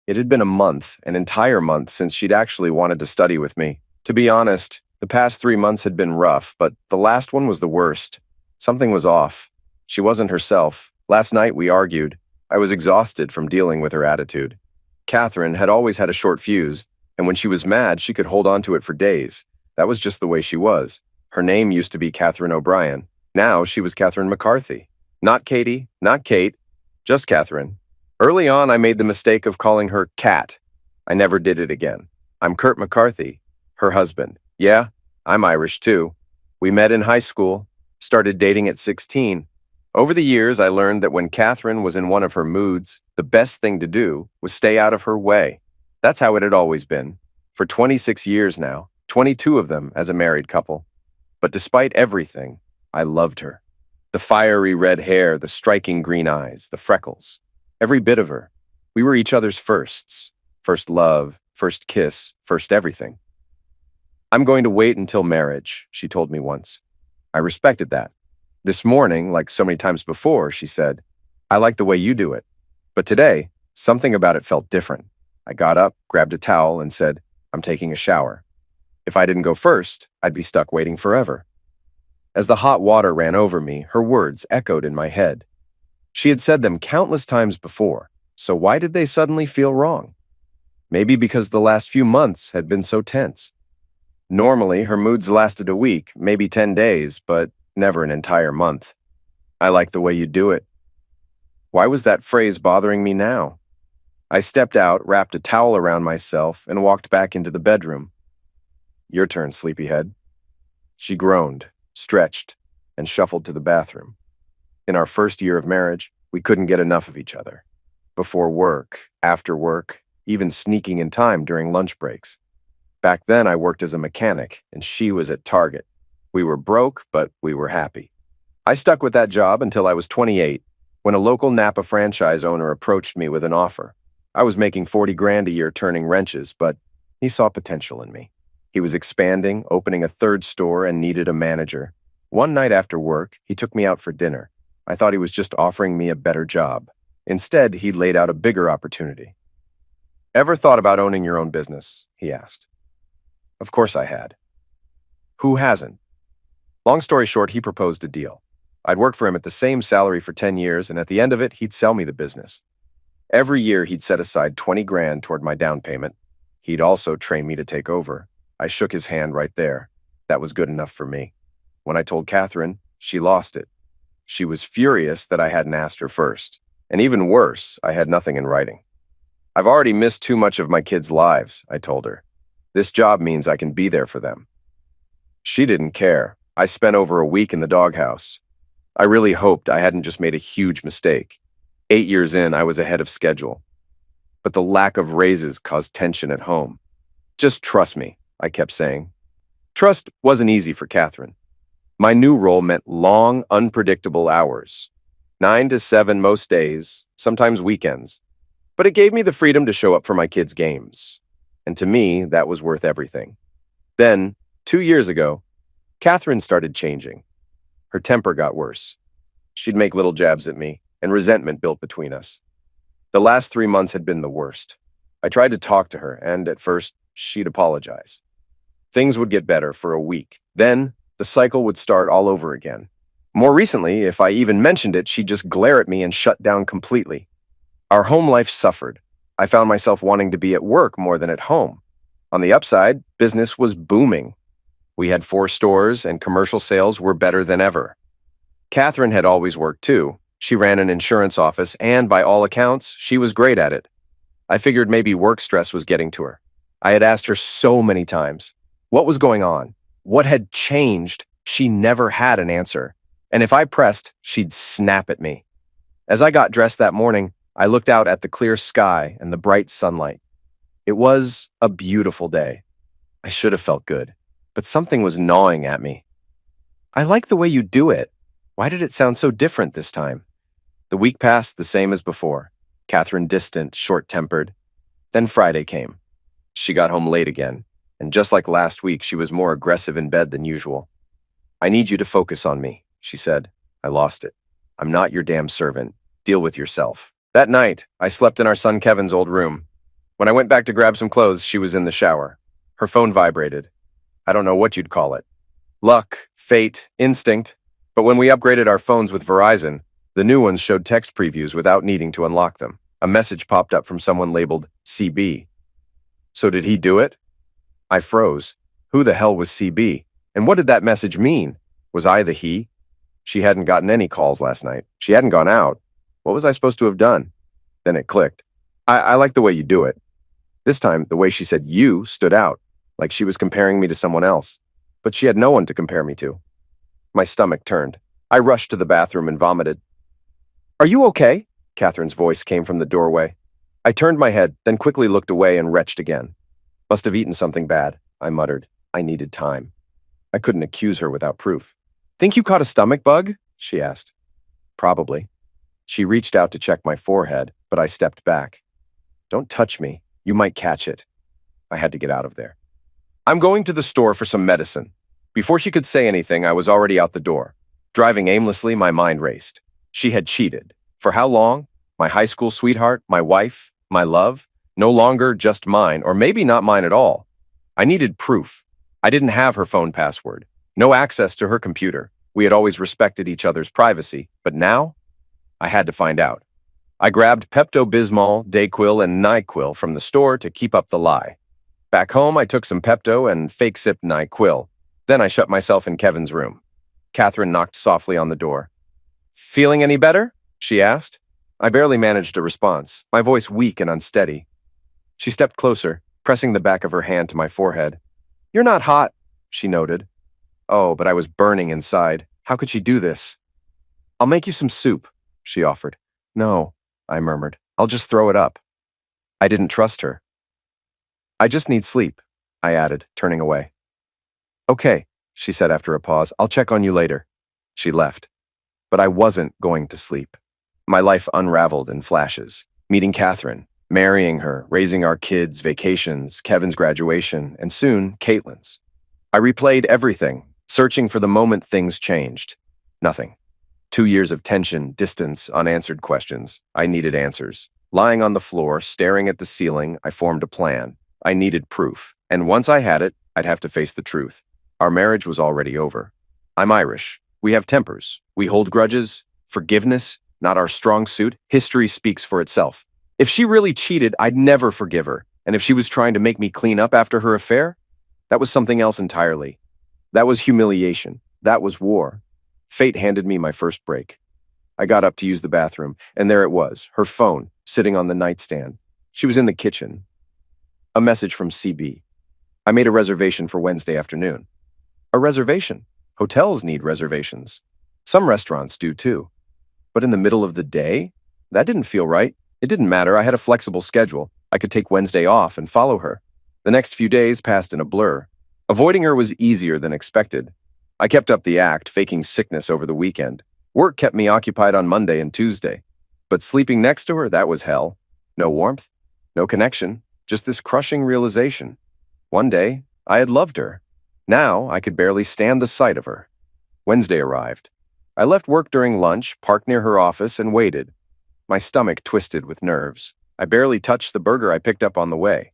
It had been a month, an entire month, since she'd actually wanted to study with me. To be honest, the past 3 months had been rough, but the last one was the worst. Something was off. She wasn't herself. Last night we argued. I was exhausted from dealing with her attitude. Catherine had always had a short fuse, and when she was mad, she could hold on to it for days. That was just the way she was. Her name used to be Catherine O'Brien. Now she was Catherine McCarthy. Not Katie, not Kate, just Catherine. Early on, I made the mistake of calling her Cat. I never did it again. I'm Kurt McCarthy, her husband. Yeah, I'm Irish too. We met in high school, started dating at 16. Over the years, I learned that when Catherine was in one of her moods, the best thing to do was stay out of her way. That's how it had always been. For 26 years now, 22 of them as a married couple. But despite everything, I loved her. The fiery red hair, the striking green eyes, the freckles. Every bit of her. We were each other's firsts. First love, first kiss, first everything. I'm going to wait until marriage, she told me once. I respected that. This morning, like so many times before, she said, I like the way you do it. But today, something about it felt different. I got up, grabbed a towel, and said, I'm taking a shower. If I didn't go first, I'd be stuck waiting forever. As the hot water ran over me, her words echoed in my head. She had said them countless times before, so why did they suddenly feel wrong? Maybe because the last few months had been so tense. Normally, her moods lasted a week, maybe 10 days, but never an entire month. I like the way you do it. Why was that phrase bothering me now? I stepped out, wrapped a towel around myself, and walked back into the bedroom. Your turn, sleepyhead. She groaned, stretched, and shuffled to the bathroom. In our first year of marriage, we couldn't get enough of each other. Before work, after work, even sneaking in time during lunch breaks. Back then, I worked as a mechanic, and she was at Target. We were broke, but we were happy. I stuck with that job until I was 28, when a local Napa franchise owner approached me with an offer. I was making 40 grand a year turning wrenches, but he saw potential in me. He was expanding, opening a third store, and needed a manager. One night after work, he took me out for dinner. I thought he was just offering me a better job. Instead, he laid out a bigger opportunity. Ever thought about owning your own business? He asked. Of course I had. Who hasn't? Long story short, he proposed a deal. I'd work for him at the same salary for 10 years, and at the end of it, he'd sell me the business. Every year, he'd set aside 20 grand toward my down payment. He'd also train me to take over. I shook his hand right there. That was good enough for me. When I told Catherine, she lost it. She was furious that I hadn't asked her first. And even worse, I had nothing in writing. I've already missed too much of my kids' lives, I told her. This job means I can be there for them. She didn't care. I spent over a week in the doghouse. I really hoped I hadn't just made a huge mistake. 8 years in, I was ahead of schedule. But the lack of raises caused tension at home. Just trust me, I kept saying. Trust wasn't easy for Catherine. My new role meant long, unpredictable hours. 9 to 7 most days, sometimes weekends. But it gave me the freedom to show up for my kids' games. And to me, that was worth everything. Then, 2 years ago, Catherine started changing. Her temper got worse. She'd make little jabs at me, and resentment built between us. The last 3 months had been the worst. I tried to talk to her, and at first, she'd apologize. Things would get better for a week. Then, the cycle would start all over again. More recently, if I even mentioned it, she'd just glare at me and shut down completely. Our home life suffered. I found myself wanting to be at work more than at home. On the upside, business was booming. We had 4 stores, and commercial sales were better than ever. Catherine had always worked too. She ran an insurance office, and by all accounts, she was great at it. I figured maybe work stress was getting to her. I had asked her so many times. What was going on? What had changed? She never had an answer. And if I pressed, she'd snap at me. As I got dressed that morning, I looked out at the clear sky and the bright sunlight. It was a beautiful day. I should have felt good, but something was gnawing at me. I like the way you do it. Why did it sound so different this time? The week passed the same as before. Catherine distant, short-tempered. Then Friday came. She got home late again, and just like last week, she was more aggressive in bed than usual. I need you to focus on me, she said. I lost it. I'm not your damn servant. Deal with yourself. That night, I slept in our son Kevin's old room. When I went back to grab some clothes, she was in the shower. Her phone vibrated. I don't know what you'd call it. Luck, fate, instinct. But when we upgraded our phones with Verizon, the new ones showed text previews without needing to unlock them. A message popped up from someone labeled CB. So did he do it? I froze. Who the hell was CB? And what did that message mean? Was I the he? She hadn't gotten any calls last night. She hadn't gone out. What was I supposed to have done? Then it clicked. I like the way you do it. This time, the way she said you stood out, like she was comparing me to someone else. But she had no one to compare me to. My stomach turned. I rushed to the bathroom and vomited. Are you okay? Catherine's voice came from the doorway. I turned my head, then quickly looked away and retched again. Must have eaten something bad, I muttered. I needed time. I couldn't accuse her without proof. Think you caught a stomach bug? She asked. Probably. She reached out to check my forehead, but I stepped back. Don't touch me. You might catch it. I had to get out of there. I'm going to the store for some medicine. Before she could say anything, I was already out the door. Driving aimlessly, my mind raced. She had cheated. For how long? My high school sweetheart, my wife, my love, no longer just mine, or maybe not mine at all. I needed proof. I didn't have her phone password. No access to her computer. We had always respected each other's privacy, but now I had to find out. I grabbed Pepto-Bismol, Dayquil, and NyQuil from the store to keep up the lie. Back home, I took some Pepto and fake-sipped NyQuil. Then I shut myself in Kevin's room. Catherine knocked softly on the door. Feeling any better? She asked. I barely managed a response, my voice weak and unsteady. She stepped closer, pressing the back of her hand to my forehead. You're not hot, she noted. Oh, but I was burning inside. How could she do this? I'll make you some soup, she offered. No, I murmured. I'll just throw it up. I didn't trust her. I just need sleep, I added, turning away. Okay, she said after a pause. I'll check on you later. She left. But I wasn't going to sleep. My life unraveled in flashes. Meeting Catherine, marrying her, raising our kids, vacations, Kevin's graduation, and soon, Caitlin's. I replayed everything, searching for the moment things changed. Nothing. 2 years of tension, distance, unanswered questions. I needed answers. Lying on the floor, staring at the ceiling, I formed a plan. I needed proof. And once I had it, I'd have to face the truth. Our marriage was already over. I'm Irish. We have tempers. We hold grudges. Forgiveness, not our strong suit. History speaks for itself. If she really cheated, I'd never forgive her. And if she was trying to make me clean up after her affair, that was something else entirely. That was humiliation. That was war. Fate handed me my first break. I got up to use the bathroom, and there it was, her phone, sitting on the nightstand. She was in the kitchen. A message from CB. I made a reservation for Wednesday afternoon. A reservation? Hotels need reservations. Some restaurants do too. But in the middle of the day? That didn't feel right. It didn't matter. I had a flexible schedule. I could take Wednesday off and follow her. The next few days passed in a blur. Avoiding her was easier than expected. I kept up the act, faking sickness over the weekend. Work kept me occupied on Monday and Tuesday. But sleeping next to her, that was hell. No warmth, no connection, just this crushing realization. One day, I had loved her. Now, I could barely stand the sight of her. Wednesday arrived. I left work during lunch, parked near her office, and waited. My stomach twisted with nerves. I barely touched the burger I picked up on the way.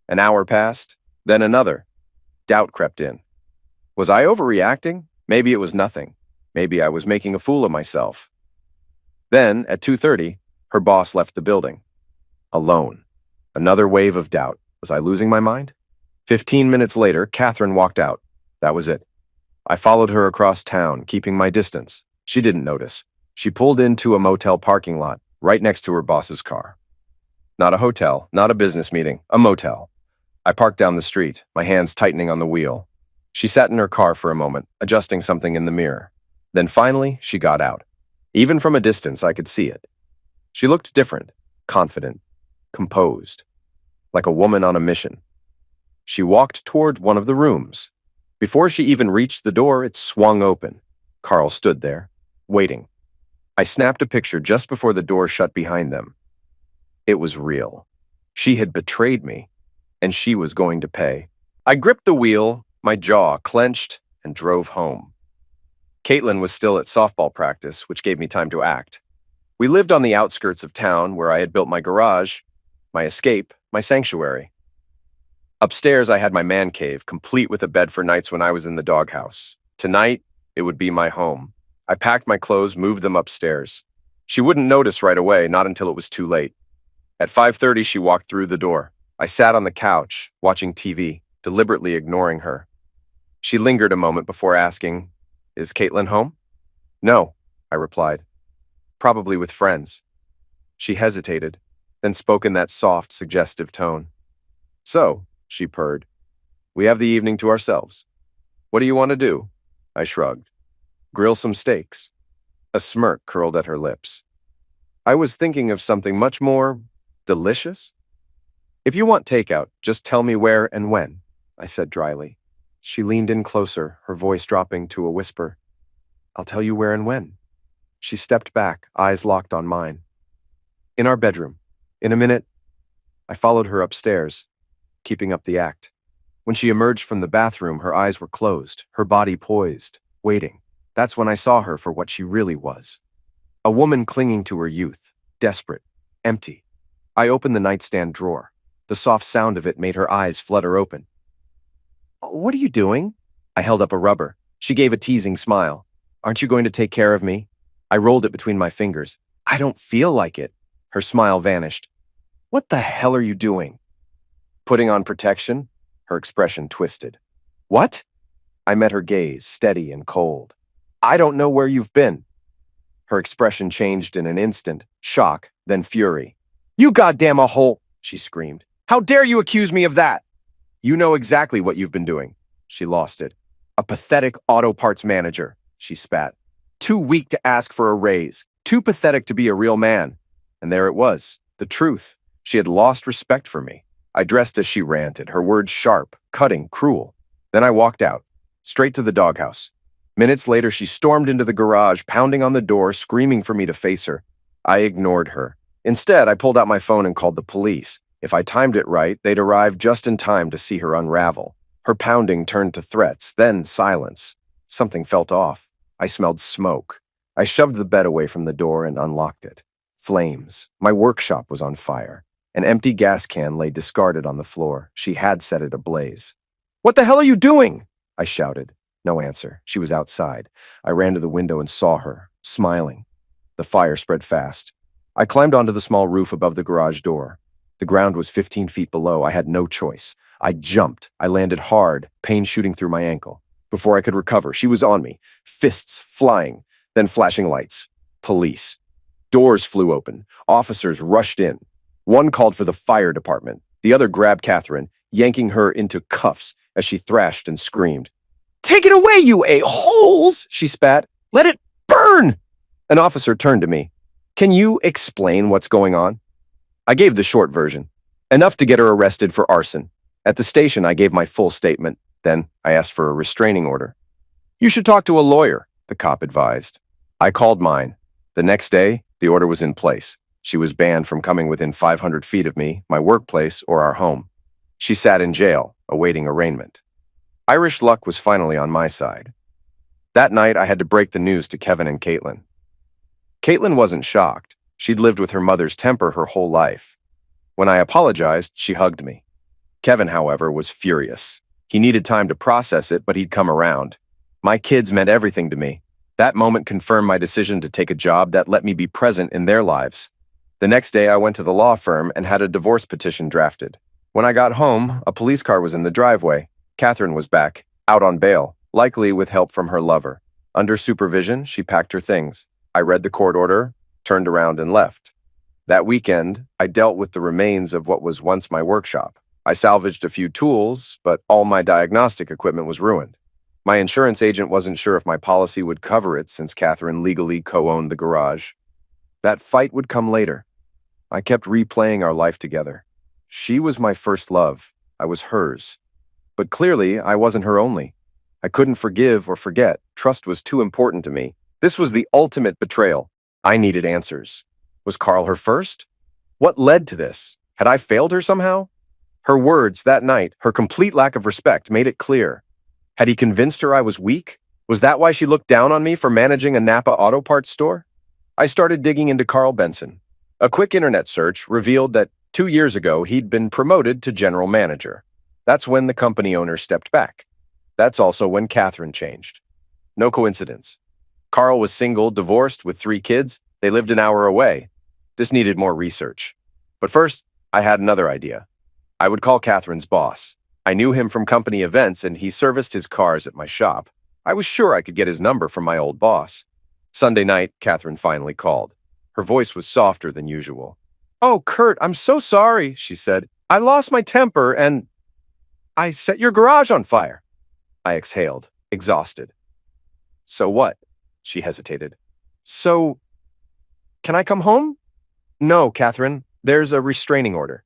An hour passed, then another. Doubt crept in. Was I overreacting? Maybe it was nothing. Maybe I was making a fool of myself. Then, at 2:30, her boss left the building. Alone. Another wave of doubt. Was I losing my mind? 15 minutes later, Catherine walked out. That was it. I followed her across town, keeping my distance. She didn't notice. She pulled into a motel parking lot, right next to her boss's car. Not a hotel, not a business meeting, a motel. I parked down the street, my hands tightening on the wheel. She sat in her car for a moment, adjusting something in the mirror. Then finally, she got out. Even from a distance, I could see it. She looked different, confident, composed, like a woman on a mission. She walked toward one of the rooms. Before she even reached the door, it swung open. Carl stood there, waiting. I snapped a picture just before the door shut behind them. It was real. She had betrayed me, and she was going to pay. I gripped the wheel, my jaw clenched, and drove home. Caitlin was still at softball practice, which gave me time to act. We lived on the outskirts of town where I had built my garage. my escape, my sanctuary. Upstairs, I had my man cave, complete with a bed for nights when I was in the doghouse. Tonight, it would be my home. I packed my clothes, moved them upstairs. She wouldn't notice right away, not until it was too late. At 5:30, she walked through the door. I sat on the couch, watching TV, deliberately ignoring her. She lingered a moment before asking, "Is Caitlin home?" "No," I replied. "Probably with friends." She hesitated, then spoke in that soft, suggestive tone. "So," she purred, "we have the evening to ourselves. What do you want to do?" I shrugged. "Grill some steaks." A smirk curled at her lips. "I was thinking of something much more delicious." "If you want takeout, just tell me where and when," I said dryly. She leaned in closer, her voice dropping to a whisper. "I'll tell you where and when." She stepped back, eyes locked on mine. "In our bedroom. In a minute." I followed her upstairs, keeping up the act. When she emerged from the bathroom, her eyes were closed, her body poised, waiting. That's when I saw her for what she really was. A woman clinging to her youth, desperate, empty. I opened the nightstand drawer. The soft sound of it made her eyes flutter open. "What are you doing?" I held up a rubber. She gave a teasing smile. "Aren't you going to take care of me?" I rolled it between my fingers. "I don't feel like it." Her smile vanished. "What the hell are you doing?" "Putting on protection?" Her expression twisted. "What?" I met her gaze, steady and cold. "I don't know where you've been." Her expression changed in an instant, shock, then fury. "You goddamn a hole!" she screamed. "How dare you accuse me of that?" "You know exactly what you've been doing." She lost it. "A pathetic auto parts manager," she spat. "Too weak to ask for a raise. Too pathetic to be a real man." And there it was, the truth. She had lost respect for me. I dressed as she ranted, her words sharp, cutting, cruel. Then I walked out, straight to the doghouse. Minutes later, she stormed into the garage, pounding on the door, screaming for me to face her. I ignored her. Instead, I pulled out my phone and called the police. If I timed it right, they'd arrive just in time to see her unravel. Her pounding turned to threats, then silence. Something felt off. I smelled smoke. I shoved the bed away from the door and unlocked it. Flames. My workshop was on fire. An empty gas can lay discarded on the floor. She had set it ablaze. "What the hell are you doing?" I shouted. No answer. She was outside. I ran to the window and saw her, smiling. The fire spread fast. I climbed onto the small roof above the garage door. The ground was 15 feet below. I had no choice. I jumped. I landed hard, pain shooting through my ankle. Before I could recover, she was on me, fists flying, then flashing lights. Police. Doors flew open. Officers rushed in. One called for the fire department. The other grabbed Catherine, yanking her into cuffs as she thrashed and screamed. "Take it away, you a-holes!" she spat. "Let it burn!" An officer turned to me. "Can you explain what's going on?" I gave the short version. Enough to get her arrested for arson. At the station, I gave my full statement. Then I asked for a restraining order. "You should talk to a lawyer," the cop advised. I called mine. The next day, the order was in place. She was banned from coming within 500 feet of me, my workplace, or our home. She sat in jail, awaiting arraignment. Irish luck was finally on my side. That night, I had to break the news to Kevin and Caitlin. Caitlin wasn't shocked. She'd lived with her mother's temper her whole life. When I apologized, she hugged me. Kevin, however, was furious. He needed time to process it, but he'd come around. My kids meant everything to me. That moment confirmed my decision to take a job that let me be present in their lives. The next day, I went to the law firm and had a divorce petition drafted. When I got home, a police car was in the driveway. Catherine was back, out on bail, likely with help from her lover. Under supervision, she packed her things. I read the court order, turned around and left. That weekend, I dealt with the remains of what was once my workshop. I salvaged a few tools, but all my diagnostic equipment was ruined. My insurance agent wasn't sure if my policy would cover it since Catherine legally co-owned the garage. That fight would come later. I kept replaying our life together. She was my first love. I was hers. But clearly, I wasn't her only. I couldn't forgive or forget. Trust was too important to me. This was the ultimate betrayal. I needed answers. Was Carl her first? What led to this? Had I failed her somehow? Her words that night, her complete lack of respect, made it clear. Had he convinced her I was weak? Was that why she looked down on me for managing a Napa auto parts store? I started digging into Carl Benson. A quick internet search revealed that 2 years ago, he'd been promoted to general manager. That's when the company owner stepped back. That's also when Catherine changed. No coincidence. Carl was single, divorced, with 3 kids. They lived an hour away. This needed more research. But first, I had another idea. I would call Catherine's boss. I knew him from company events, and he serviced his cars at my shop. I was sure I could get his number from my old boss. Sunday night, Catherine finally called. Her voice was softer than usual. "Oh, Kurt, I'm so sorry," she said. "I lost my temper and I set your garage on fire." I exhaled, exhausted. "So what?" She hesitated. "So, can I come home?" "No, Catherine. There's a restraining order."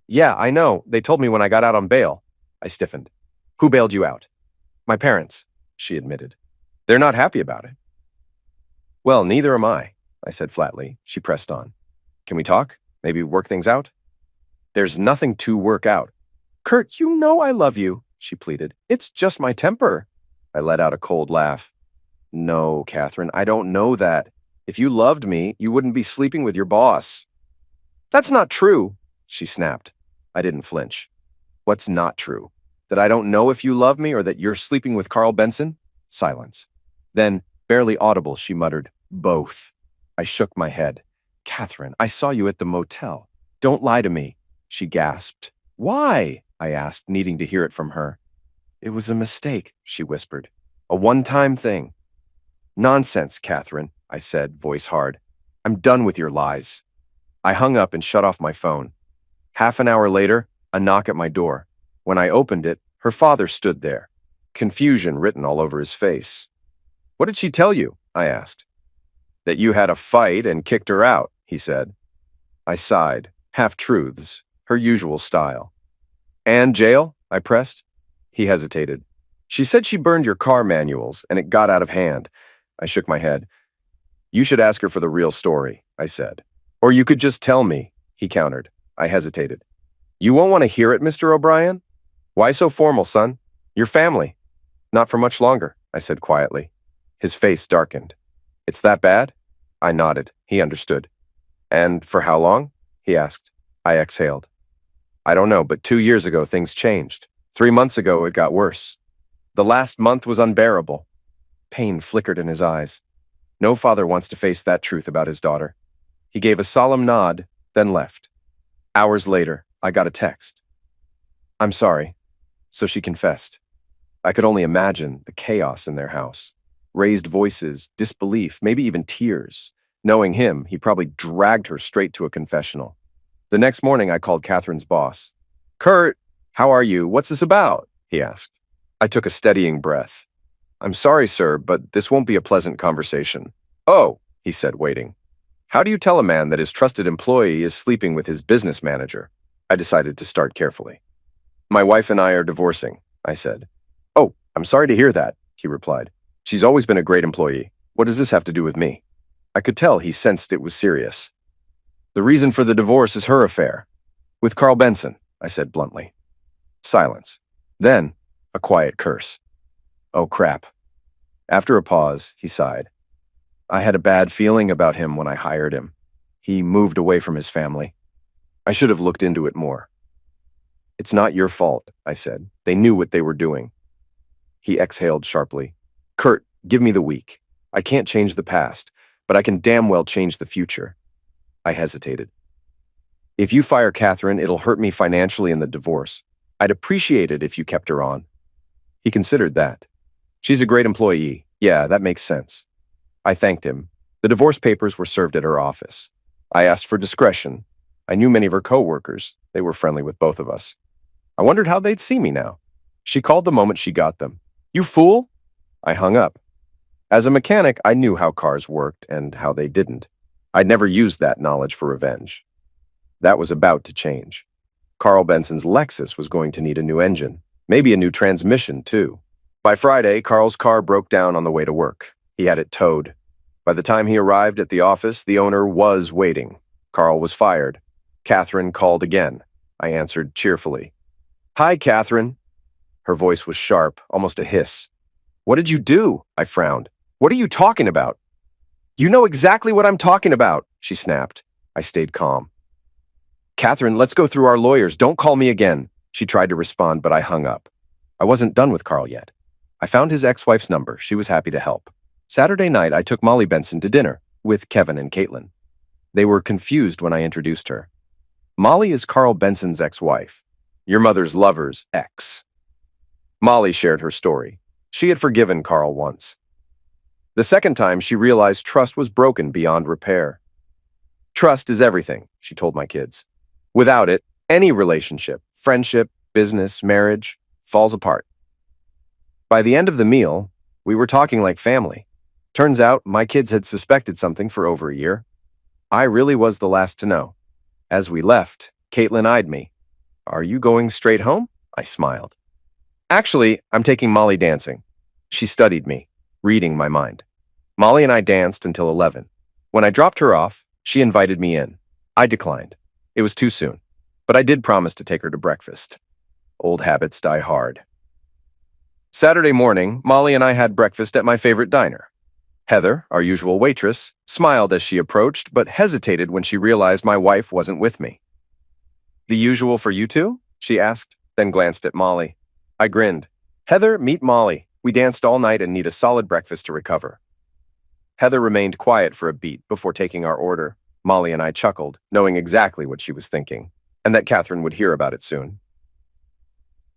"Yeah, I know. They told me when I got out on bail." I stiffened. "Who bailed you out?" "My parents," she admitted. "They're not happy about it." "Well, neither am I," said flatly. She pressed on. "Can we talk? Maybe work things out?" "There's nothing to work out." "Kurt, you know I love you," she pleaded. "It's just my temper." I let out a cold laugh. "No, Catherine, I don't know that. If you loved me, you wouldn't be sleeping with your boss." "That's not true," she snapped. I didn't flinch. "What's not true? That I don't know if you love me or that you're sleeping with Carl Benson?" Silence. Then, barely audible, she muttered, "Both." I shook my head. "Catherine, I saw you at the motel. Don't lie to me," she gasped. "Why?" I asked, needing to hear it from her. "It was a mistake," she whispered. "A one-time thing." "Nonsense, Catherine," I said, voice hard. "I'm done with your lies." I hung up and shut off my phone. Half an hour later, a knock at my door. When I opened it, her father stood there, confusion written all over his face. "What did she tell you?" I asked. "That you had a fight and kicked her out," he said. I sighed, half-truths, her usual style. "And jail?" I pressed. He hesitated. "She said she burned your car manuals, and it got out of hand." I shook my head. "You should ask her for the real story," I said. "Or you could just tell me," he countered. I hesitated. "You won't want to hear it, Mr. O'Brien?" "Why so formal, son? Your family." "Not for much longer," I said quietly. His face darkened. "It's that bad?" I nodded. He understood. "And for how long?" he asked. I exhaled. "I don't know, but 2 years ago things changed. 3 months ago it got worse. The last month was unbearable." Pain flickered in his eyes. No father wants to face that truth about his daughter. He gave a solemn nod, then left. Hours later, I got a text. "I'm sorry." So she confessed. I could only imagine the chaos in their house. Raised voices, disbelief, maybe even tears. Knowing him, he probably dragged her straight to a confessional. The next morning, I called Catherine's boss. "Kurt, how are you? What's this about?" he asked. I took a steadying breath. "I'm sorry, sir, but this won't be a pleasant conversation." "Oh," he said, waiting. "How do you tell a man that his trusted employee is sleeping with his business manager?" I decided to start carefully. "My wife and I are divorcing," I said. "Oh, I'm sorry to hear that," he replied. "She's always been a great employee. What does this have to do with me?" I could tell he sensed it was serious. "The reason for the divorce is her affair. With Carl Benson," I said bluntly. Silence. Then, a quiet curse. "Oh, crap." After a pause, he sighed. "I had a bad feeling about him when I hired him. He moved away from his family. I should have looked into it more." "It's not your fault," I said. "They knew what they were doing." He exhaled sharply. "Kurt, give me the week. I can't change the past, but I can damn well change the future." I hesitated. "If you fire Catherine, it'll hurt me financially in the divorce. I'd appreciate it if you kept her on." He considered that. "She's a great employee. Yeah, that makes sense." I thanked him. The divorce papers were served at her office. I asked for discretion. I knew many of her co-workers. They were friendly with both of us. I wondered how they'd see me now. She called the moment she got them. "You fool!" I hung up. As a mechanic, I knew how cars worked and how they didn't. I'd never used that knowledge for revenge. That was about to change. Carl Benson's Lexus was going to need a new engine, maybe a new transmission, too. By Friday, Carl's car broke down on the way to work. He had it towed. By the time he arrived at the office, the owner was waiting. Carl was fired. Catherine called again. I answered cheerfully. "Hi, Catherine." Her voice was sharp, almost a hiss. "What did you do?" I frowned. "What are you talking about?" "You know exactly what I'm talking about," she snapped. I stayed calm. Catherine, let's go through our lawyers. Don't call me again. She tried to respond, but I hung up. I wasn't done with Carl yet. I found his ex-wife's number. She was happy to help. Saturday night, I took Molly Benson to dinner with Kevin and Caitlin. They were confused when I introduced her. Molly is Carl Benson's ex-wife, your mother's lover's ex. Molly shared her story. She had forgiven Carl once. The second time, she realized trust was broken beyond repair. Trust is everything, she told my kids. Without it, any relationship, friendship, business, marriage, falls apart. By the end of the meal, we were talking like family. Turns out, my kids had suspected something for over a year. I really was the last to know. As we left, Caitlin eyed me. Are you going straight home? I smiled. Actually, I'm taking Molly dancing. She studied me, reading my mind. Molly and I danced until 11. When I dropped her off, she invited me in. I declined. It was too soon, but I did promise to take her to breakfast. Old habits die hard. Saturday morning, Molly and I had breakfast at my favorite diner. Heather, our usual waitress, smiled as she approached, but hesitated when she realized my wife wasn't with me. The usual for you two? She asked, then glanced at Molly. I grinned. Heather, meet Molly. We danced all night and need a solid breakfast to recover. Heather remained quiet for a beat before taking our order. Molly and I chuckled, knowing exactly what she was thinking, and that Catherine would hear about it soon.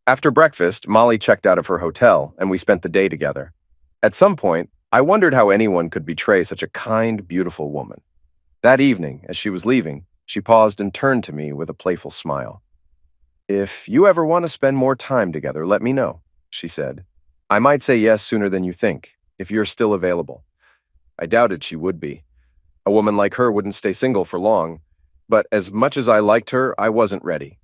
After breakfast, Molly checked out of her hotel, and we spent the day together. At some point, I wondered how anyone could betray such a kind, beautiful woman. That evening, as she was leaving, she paused and turned to me with a playful smile. If you ever want to spend more time together, let me know, she said. I might say yes sooner than you think, if you're still available. I doubted she would be. A woman like her wouldn't stay single for long, but as much as I liked her, I wasn't ready.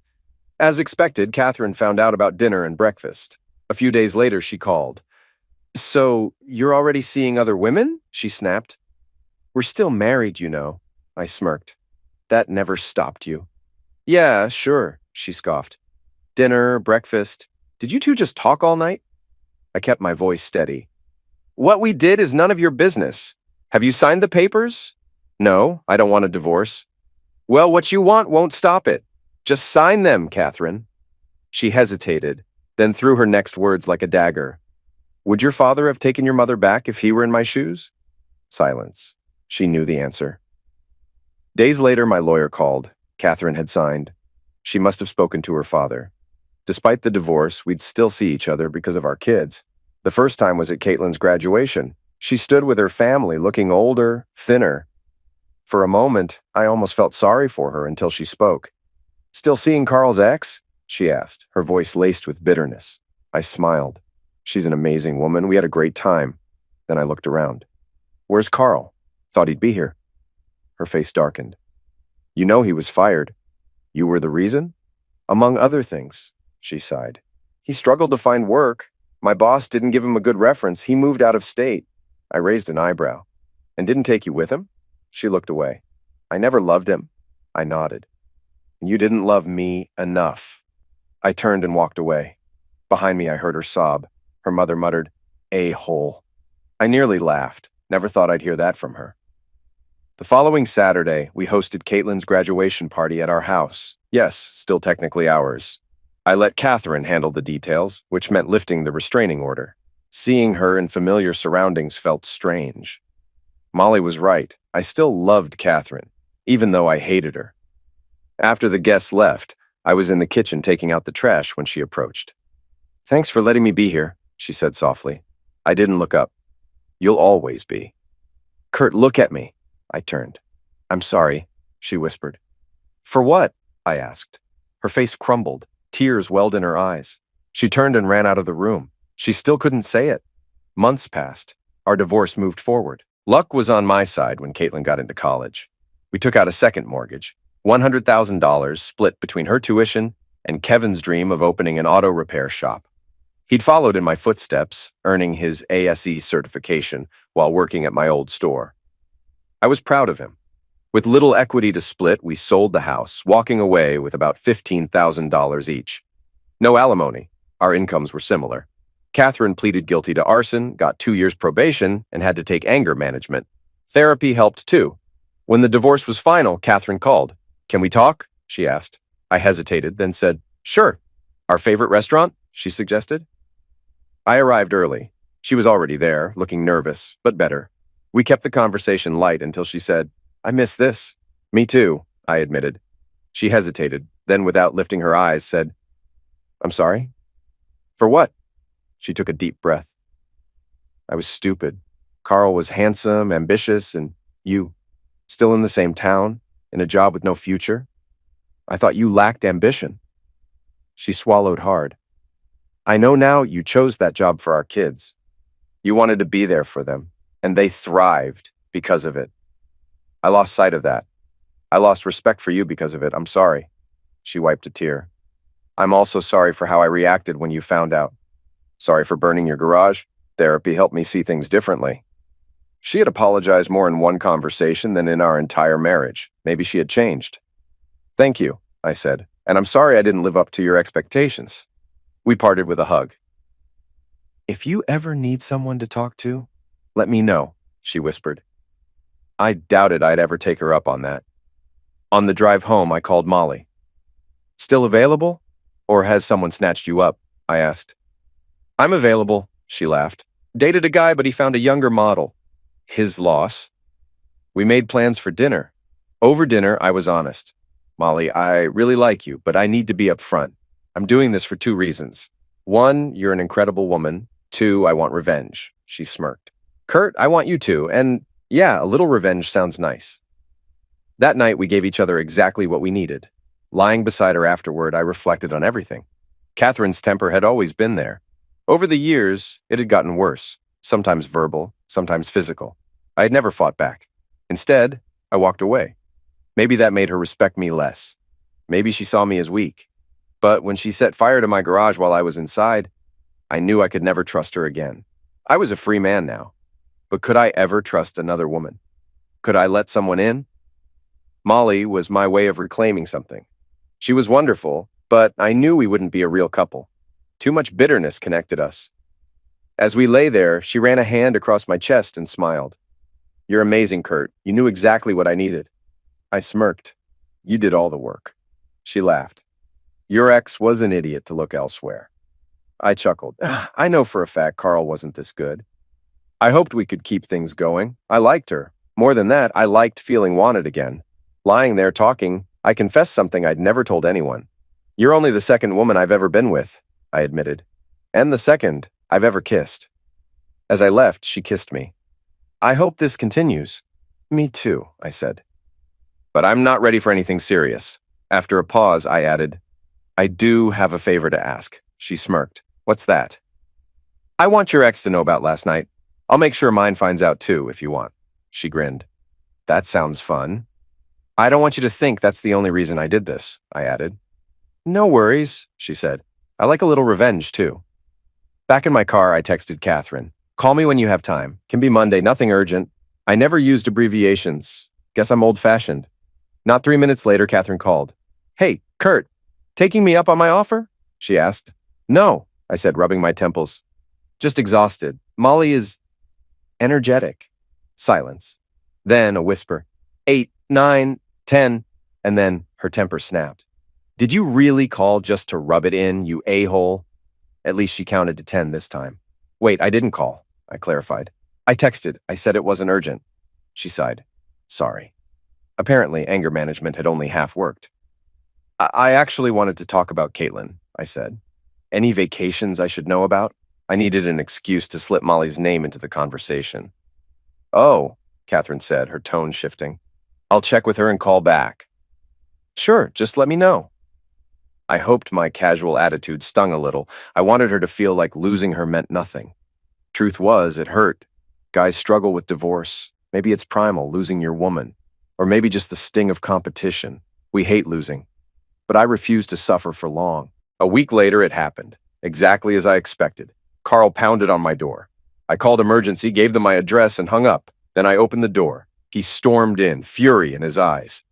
As expected, Catherine found out about dinner and breakfast. A few days later, she called. So, you're already seeing other women? She snapped. We're still married, you know, I smirked. That never stopped you. Yeah, sure, she scoffed. Dinner, breakfast. Did you two just talk all night? I kept my voice steady. What we did is none of your business. Have you signed the papers? No, I don't want a divorce. Well, what you want won't stop it. Just sign them, Catherine. She hesitated, then threw her next words like a dagger. Would your father have taken your mother back if he were in my shoes? Silence. She knew the answer. Days later, my lawyer called. Catherine had signed. She must have spoken to her father. Despite the divorce, we'd still see each other because of our kids. The first time was at Caitlin's graduation. She stood with her family, looking older, thinner. For a moment, I almost felt sorry for her until she spoke. Still seeing Carl's ex? She asked, her voice laced with bitterness. I smiled. She's an amazing woman. We had a great time. Then I looked around. Where's Carl? Thought he'd be here. Her face darkened. You know he was fired. You were the reason? Among other things, she sighed. He struggled to find work. My boss didn't give him a good reference. He moved out of state. I raised an eyebrow. And didn't take you with him? She looked away. I never loved him. I nodded. You didn't love me enough. I turned and walked away. Behind me, I heard her sob. Her mother muttered, "A-hole." I nearly laughed. Never thought I'd hear that from her. The following Saturday, we hosted Caitlin's graduation party at our house. Yes, still technically ours. I let Catherine handle the details, which meant lifting the restraining order. Seeing her in familiar surroundings felt strange. Molly was right. I still loved Catherine, even though I hated her. After the guests left, I was in the kitchen taking out the trash when she approached. Thanks for letting me be here, she said softly. I didn't look up. You'll always be. Kurt, look at me. I turned. I'm sorry, she whispered. For what? I asked. Her face crumbled. Tears welled in her eyes. She turned and ran out of the room. She still couldn't say it. Months passed. Our divorce moved forward. Luck was on my side when Caitlin got into college. We took out a second mortgage, $100,000 split between her tuition and Kevin's dream of opening an auto repair shop. He'd followed in my footsteps, earning his ASE certification while working at my old store. I was proud of him. With little equity to split, we sold the house, walking away with about $15,000 each. No alimony. Our incomes were similar. Catherine pleaded guilty to arson, got 2 years probation, and had to take anger management. Therapy helped too. When the divorce was final, Catherine called. Can we talk? she asked. I hesitated, then said, "Sure. Our favorite restaurant?" she suggested. I arrived early. She was already there, looking nervous, but better. We kept the conversation light until she said, "I miss this." "Me too," I admitted. She hesitated, then without lifting her eyes said, "I'm sorry?" "For what?" She took a deep breath. I was stupid. Carl was handsome, ambitious, and you, still in the same town, in a job with no future. I thought you lacked ambition. She swallowed hard. I know now you chose that job for our kids. You wanted to be there for them, and they thrived because of it. I lost sight of that. I lost respect for you because of it. I'm sorry. She wiped a tear. I'm also sorry for how I reacted when you found out. Sorry for burning your garage. Therapy helped me see things differently. She had apologized more in one conversation than in our entire marriage. Maybe she had changed. "Thank you," I said, "and I'm sorry I didn't live up to your expectations." We parted with a hug. "If you ever need someone to talk to, let me know," she whispered. I doubted I'd ever take her up on that. On the drive home, I called Molly. "Still available? Or has someone snatched you up?" I asked. "I'm available," she laughed. "Dated a guy, but he found a younger model. His loss." We made plans for dinner. Over dinner, I was honest. "Molly, I really like you, but I need to be upfront. I'm doing this for 2 reasons. 1, you're an incredible woman. 2, I want revenge." She smirked. "Kurt, I want you to, and yeah, a little revenge sounds nice." That night, we gave each other exactly what we needed. Lying beside her afterward, I reflected on everything. Catherine's temper had always been there. Over the years, it had gotten worse, sometimes verbal, sometimes physical. I had never fought back. Instead, I walked away. Maybe that made her respect me less. Maybe she saw me as weak. But when she set fire to my garage while I was inside, I knew I could never trust her again. I was a free man now. But could I ever trust another woman? Could I let someone in? Molly was my way of reclaiming something. She was wonderful, but I knew we wouldn't be a real couple. Too much bitterness connected us. As we lay there, she ran a hand across my chest and smiled. "You're amazing, Kurt. You knew exactly what I needed." I smirked. "You did all the work." She laughed. "Your ex was an idiot to look elsewhere." I chuckled. I know for a fact Carl wasn't this good. I hoped we could keep things going. I liked her. More than that, I liked feeling wanted again. Lying there talking, I confessed something I'd never told anyone. "You're only the second woman I've ever been with," I admitted. "And the second I've ever kissed." As I left, she kissed me. "I hope this continues." "Me too," I said. "But I'm not ready for anything serious." After a pause, I added, "I do have a favor to ask." She smirked. "What's that?" "I want your ex to know about last night. I'll make sure mine finds out too, if you want." She grinned. "That sounds fun." "I don't want you to think that's the only reason I did this," I added. "No worries," she said. "I like a little revenge too." Back in my car, I texted Catherine. "Call me when you have time. Can be Monday, nothing urgent. I never used abbreviations. Guess I'm old-fashioned." Not 3 minutes later, Catherine called. "Hey, Kurt, taking me up on my offer?" she asked. "No," I said, rubbing my temples. "Just exhausted. Molly is energetic." Silence. Then a whisper. 8, 9, 10, and then her temper snapped. "Did you really call just to rub it in, you a-hole?" At least she counted to 10 this time. "Wait, I didn't call," I clarified. "I texted. I said it wasn't urgent." She sighed. "Sorry." Apparently, anger management had only half worked. I actually wanted to talk about Caitlin," I said. "Any vacations I should know about?" I needed an excuse to slip Molly's name into the conversation. "Oh," Catherine said, her tone shifting. "I'll check with her and call back." "Sure, just let me know." I hoped my casual attitude stung a little. I wanted her to feel like losing her meant nothing. Truth was, it hurt. Guys struggle with divorce. Maybe it's primal, losing your woman. Or maybe just the sting of competition. We hate losing. But I refused to suffer for long. A week later, it happened. Exactly as I expected. Carl pounded on my door. I called emergency, gave them my address, and hung up. Then I opened the door. He stormed in, fury in his eyes.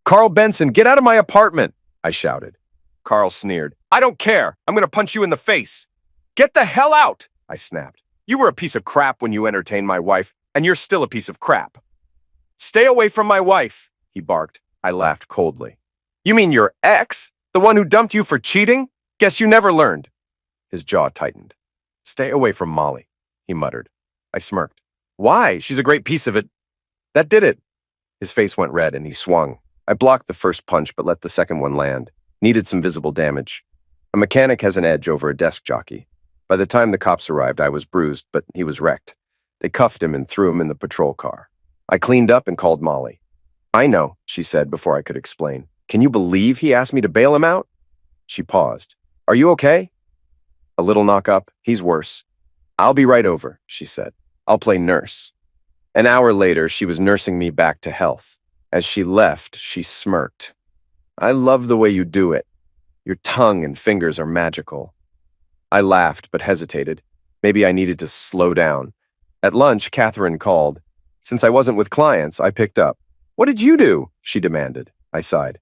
"Carl Benson, get out of my apartment!" I shouted. Carl sneered. "I don't care. I'm going to punch you in the face." "Get the hell out!" I snapped. "You were a piece of crap when you entertained my wife, and you're still a piece of crap." "Stay away from my wife," he barked. I laughed coldly. You mean your ex? The one who dumped you for cheating? Guess you never learned. His jaw tightened. Stay away from Molly, he muttered. I smirked. Why? She's a great piece of it. That did it. His face went red and he swung. I blocked the first punch but let the second one land. Needed some visible damage. A mechanic has an edge over a desk jockey. By the time the cops arrived, I was bruised, but he was wrecked. They cuffed him and threw him in the patrol car. I cleaned up and called Molly. I know, she said before I could explain. Can you believe he asked me to bail him out? She paused. Are you okay? A little knock-up. He's worse. I'll be right over, she said. I'll play nurse. An hour later, she was nursing me back to health. As she left, she smirked. I love the way you do it. Your tongue and fingers are magical. I laughed, but hesitated. Maybe I needed to slow down. At lunch, Catherine called. Since I wasn't with clients, I picked up. What did you do? She demanded. I sighed.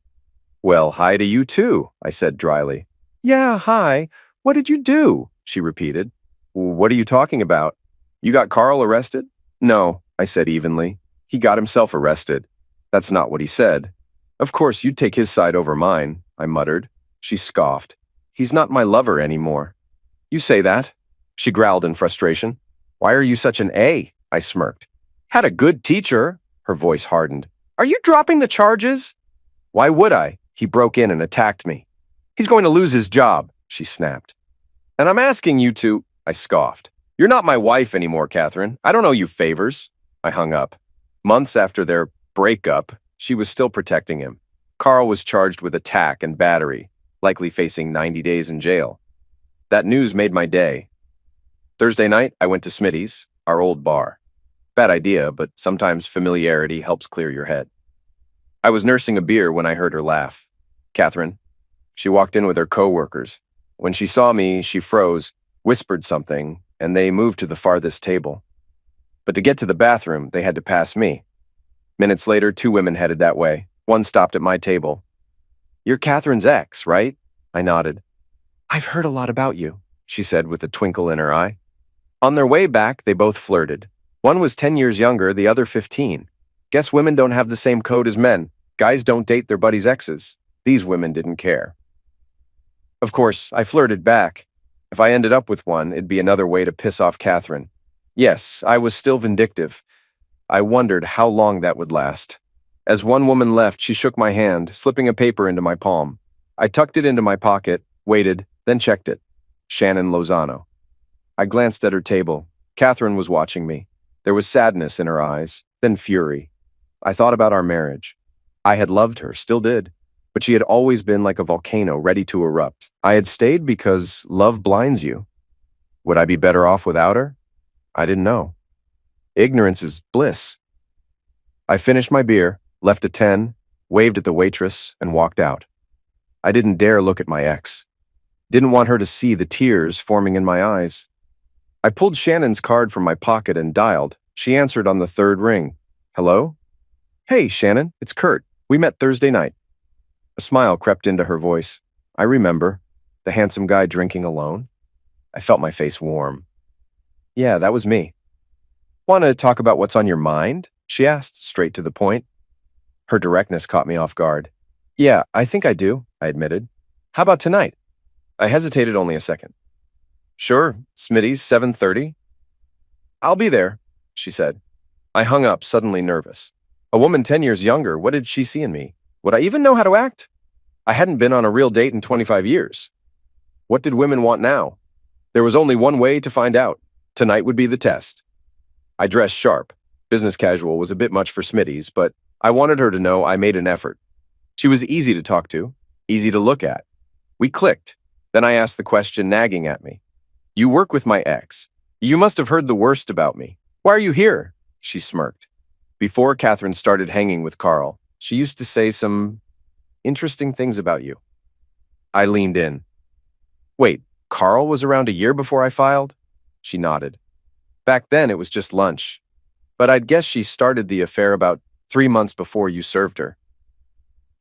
Well, hi to you too, I said dryly. Yeah, hi. What did you do? She repeated. What are you talking about? You got Carl arrested? No, I said evenly. He got himself arrested. That's not what he said. Of course, you'd take his side over mine, I muttered. She scoffed. He's not my lover anymore. You say that? She growled in frustration. Why are you such an A? I smirked. Had a good teacher. Her voice hardened. Are you dropping the charges? Why would I? He broke in and attacked me. He's going to lose his job, she snapped. And I'm asking you to, I scoffed. You're not my wife anymore, Catherine. I don't owe you favors. I hung up. Months after their breakup, she was still protecting him. Carl was charged with attack and battery, likely facing 90 days in jail. That news made my day. Thursday night, I went to Smitty's, our old bar. Bad idea, but sometimes familiarity helps clear your head. I was nursing a beer when I heard her laugh. Catherine. She walked in with her co-workers. When she saw me, she froze, whispered something, and they moved to the farthest table. But to get to the bathroom, they had to pass me. Minutes later, 2 women headed that way. One stopped at my table. You're Catherine's ex, right? I nodded. I've heard a lot about you, she said with a twinkle in her eye. On their way back, they both flirted. One was 10 years younger, the other 15. Guess women don't have the same code as men. Guys don't date their buddies' exes. These women didn't care. Of course, I flirted back. If I ended up with one, it'd be another way to piss off Catherine. Yes, I was still vindictive. I wondered how long that would last. As one woman left, she shook my hand, slipping a paper into my palm. I tucked it into my pocket, waited, then checked it. Shannon Lozano. I glanced at her table. Catherine was watching me. There was sadness in her eyes, then fury. I thought about our marriage. I had loved her, still did, but she had always been like a volcano ready to erupt. I had stayed because love blinds you. Would I be better off without her? I didn't know. Ignorance is bliss. I finished my beer, left a 10, waved at the waitress, and walked out. I didn't dare look at my ex. Didn't want her to see the tears forming in my eyes. I pulled Shannon's card from my pocket and dialed. She answered on the 3rd ring. Hello? Hey, Shannon, it's Kurt. We met Thursday night. A smile crept into her voice. I remember. The handsome guy drinking alone. I felt my face warm. Yeah, that was me. Want to talk about what's on your mind? She asked, straight to the point. Her directness caught me off guard. Yeah, I think I do, I admitted. How about tonight? I hesitated only a second. Sure, Smitty's 7:30. I'll be there, she said. I hung up, suddenly nervous. A woman 10 years younger, what did she see in me? Would I even know how to act? I hadn't been on a real date in 25 years. What did women want now? There was only one way to find out. Tonight would be the test. I dressed sharp. Business casual was a bit much for Smitty's, but I wanted her to know I made an effort. She was easy to talk to, easy to look at. We clicked. Then I asked the question nagging at me. You work with my ex. You must have heard the worst about me. Why are you here? She smirked. Before Catherine started hanging with Carl, she used to say some interesting things about you. I leaned in. Wait, Carl was around a year before I filed? She nodded. Back then, it was just lunch. But I'd guess she started the affair about 3 months before you served her.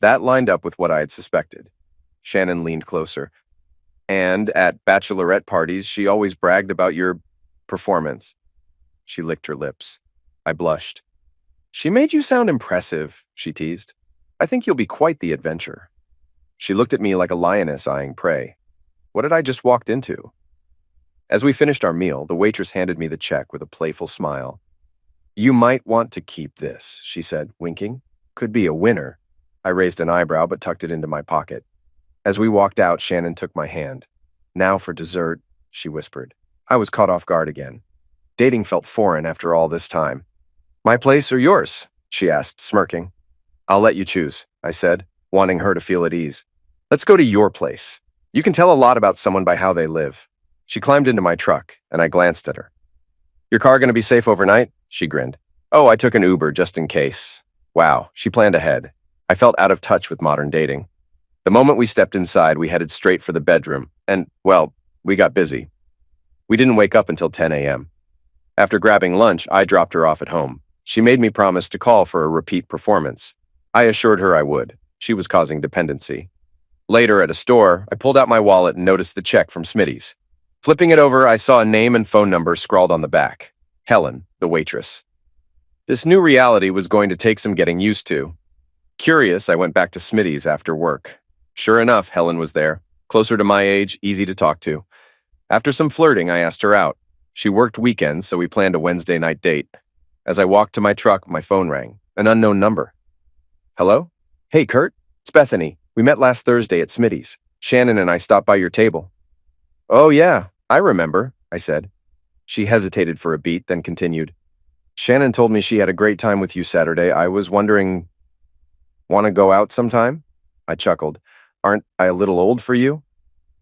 That lined up with what I had suspected. Shannon leaned closer. And at bachelorette parties, she always bragged about your performance. She licked her lips. I blushed. She made you sound impressive, she teased. I think you'll be quite the adventure. She looked at me like a lioness eyeing prey. What had I just walked into? As we finished our meal, the waitress handed me the check with a playful smile. You might want to keep this, she said, winking. Could be a winner. I raised an eyebrow but tucked it into my pocket. As we walked out, Shannon took my hand. Now for dessert, she whispered. I was caught off guard again. Dating felt foreign after all this time. My place or yours? She asked, smirking. I'll let you choose, I said, wanting her to feel at ease. Let's go to your place. You can tell a lot about someone by how they live. She climbed into my truck, and I glanced at her. Your car gonna be safe overnight? She grinned. Oh, I took an Uber just in case. Wow, she planned ahead. I felt out of touch with modern dating. The moment we stepped inside, we headed straight for the bedroom, and, well, we got busy. We didn't wake up until 10 a.m. After grabbing lunch, I dropped her off at home. She made me promise to call for a repeat performance. I assured her I would. She was causing dependency. Later at a store, I pulled out my wallet and noticed the check from Smitty's. Flipping it over, I saw a name and phone number scrawled on the back. Helen, the waitress. This new reality was going to take some getting used to. Curious, I went back to Smitty's after work. Sure enough, Helen was there, closer to my age, easy to talk to. After some flirting, I asked her out. She worked weekends, so we planned a Wednesday night date. As I walked to my truck, my phone rang. An unknown number. Hello? Hey, Kurt. It's Bethany. We met last Thursday at Smitty's. Shannon and I stopped by your table. Oh, yeah, I remember, I said. She hesitated for a beat, then continued. Shannon told me she had a great time with you Saturday. I was wondering, want to go out sometime? I chuckled. Aren't I a little old for you?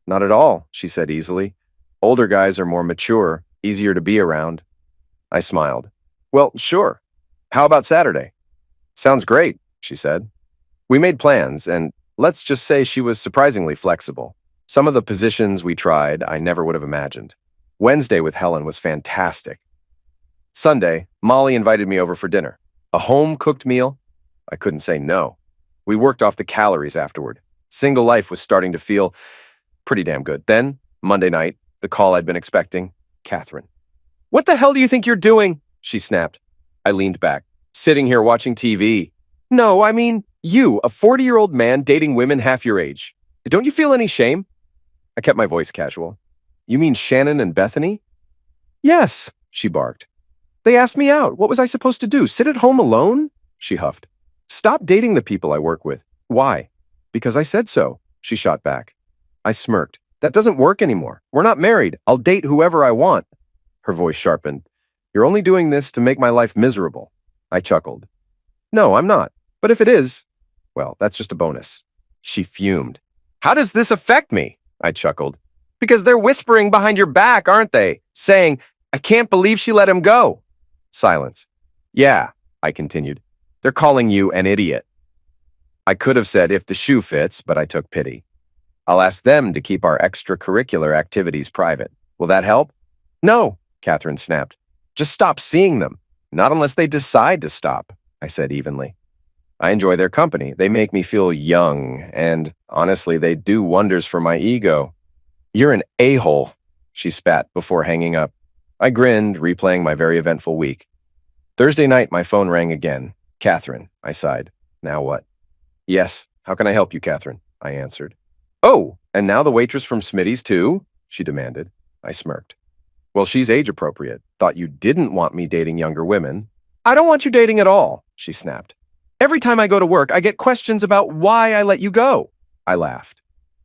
Not at all, she said easily. Older guys are more mature, easier to be around. I smiled. Well, sure. How about Saturday? Sounds great, she said. We made plans, and let's just say she was surprisingly flexible. Some of the positions we tried, I never would have imagined. Wednesday with Helen was fantastic. Sunday, Molly invited me over for dinner. A home-cooked meal? I couldn't say no. We worked off the calories afterward. Single life was starting to feel pretty damn good. Then, Monday night, the call I'd been expecting, Catherine. What the hell do you think you're doing? She snapped. I leaned back. Sitting here watching TV. No, I mean, you, a 40-year-old man dating women half your age. Don't you feel any shame? I kept my voice casual. You mean Shannon and Bethany? Yes, she barked. They asked me out. What was I supposed to do? Sit at home alone? She huffed. Stop dating the people I work with. Why? Because I said so, she shot back. I smirked. That doesn't work anymore. We're not married. I'll date whoever I want. Her voice sharpened. You're only doing this to make my life miserable. I chuckled. No, I'm not. But if it is, well, that's just a bonus. She fumed. How does this affect me? I chuckled. Because they're whispering behind your back, aren't they? Saying, I can't believe she let him go. Silence. Yeah, I continued. They're calling you an idiot. I could have said if the shoe fits, but I took pity. I'll ask them to keep our extracurricular activities private. Will that help? No, Catherine snapped. Just stop seeing them. Not unless they decide to stop, I said evenly. I enjoy their company. They make me feel young, and honestly, they do wonders for my ego. You're an a-hole, she spat before hanging up. I grinned, replaying my very eventful week. Thursday night, my phone rang again. Catherine, I sighed. Now what? Yes, how can I help you, Catherine? I answered. Oh, and now the waitress from Smitty's too? She demanded. I smirked. Well, she's age-appropriate. Thought you didn't want me dating younger women. I don't want you dating at all, she snapped. Every time I go to work, I get questions about why I let you go. I laughed.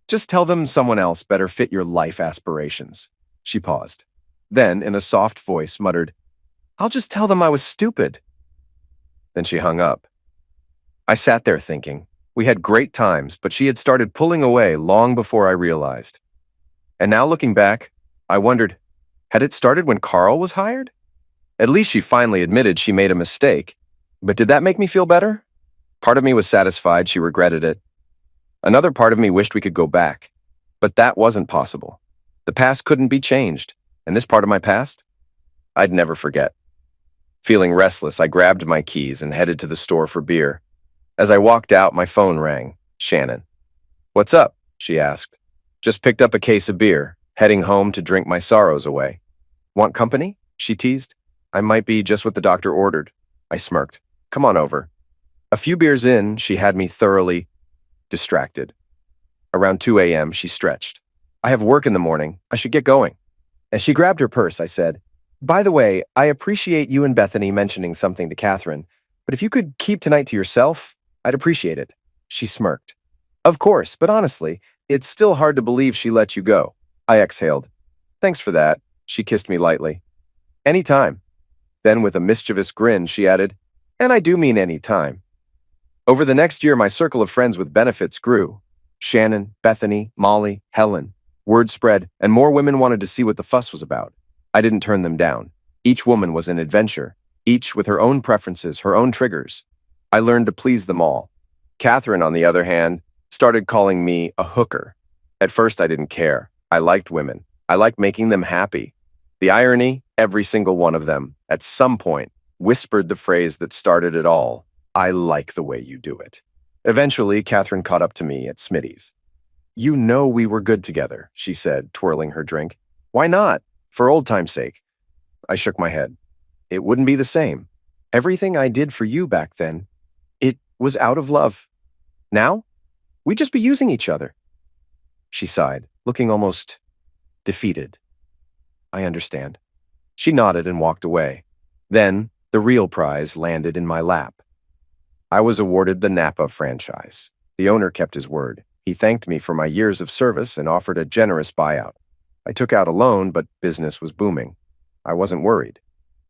Just tell them someone else better fit your life aspirations. She paused. Then, in a soft voice, muttered, I'll just tell them I was stupid. Then she hung up. I sat there thinking. We had great times, but she had started pulling away long before I realized. And now looking back, I wondered, had it started when Carl was hired? At least she finally admitted she made a mistake. But did that make me feel better? Part of me was satisfied she regretted it. Another part of me wished we could go back. But that wasn't possible. The past couldn't be changed. And this part of my past? I'd never forget. Feeling restless, I grabbed my keys and headed to the store for beer. As I walked out, my phone rang. Shannon. What's up? She asked. Just picked up a case of beer, heading home to drink my sorrows away. Want company? She teased. I might be just what the doctor ordered. I smirked. Come on over. A few beers in, she had me thoroughly distracted. Around 2 a.m., she stretched. I have work in the morning. I should get going. As she grabbed her purse, I said, "By the way, I appreciate you and Bethany mentioning something to Catherine, but if you could keep tonight to yourself, I'd appreciate it." She smirked. "Of course, but honestly, it's still hard to believe she let you go." I exhaled. "Thanks for that." She kissed me lightly. "Any time." Then with a mischievous grin, she added, "And I do mean any time." Over the next year, my circle of friends with benefits grew. Shannon, Bethany, Molly, Helen. Word spread, and more women wanted to see what the fuss was about. I didn't turn them down. Each woman was an adventure, each with her own preferences, her own triggers. I learned to please them all. Catherine, on the other hand, started calling me a hooker. At first, I didn't care. I liked women. I liked making them happy. The irony, every single one of them, at some point, whispered the phrase that started it all: "I like the way you do it." Eventually, Catherine caught up to me at Smitty's. "You know we were good together," she said, twirling her drink. "Why not? For old time's sake." I shook my head. "It wouldn't be the same. Everything I did for you back then, it was out of love. Now, we'd just be using each other." She sighed, looking almost defeated. "I understand." She nodded and walked away. Then, the real prize landed in my lap. I was awarded the Napa franchise. The owner kept his word. He thanked me for my years of service and offered a generous buyout. I took out a loan, but business was booming. I wasn't worried.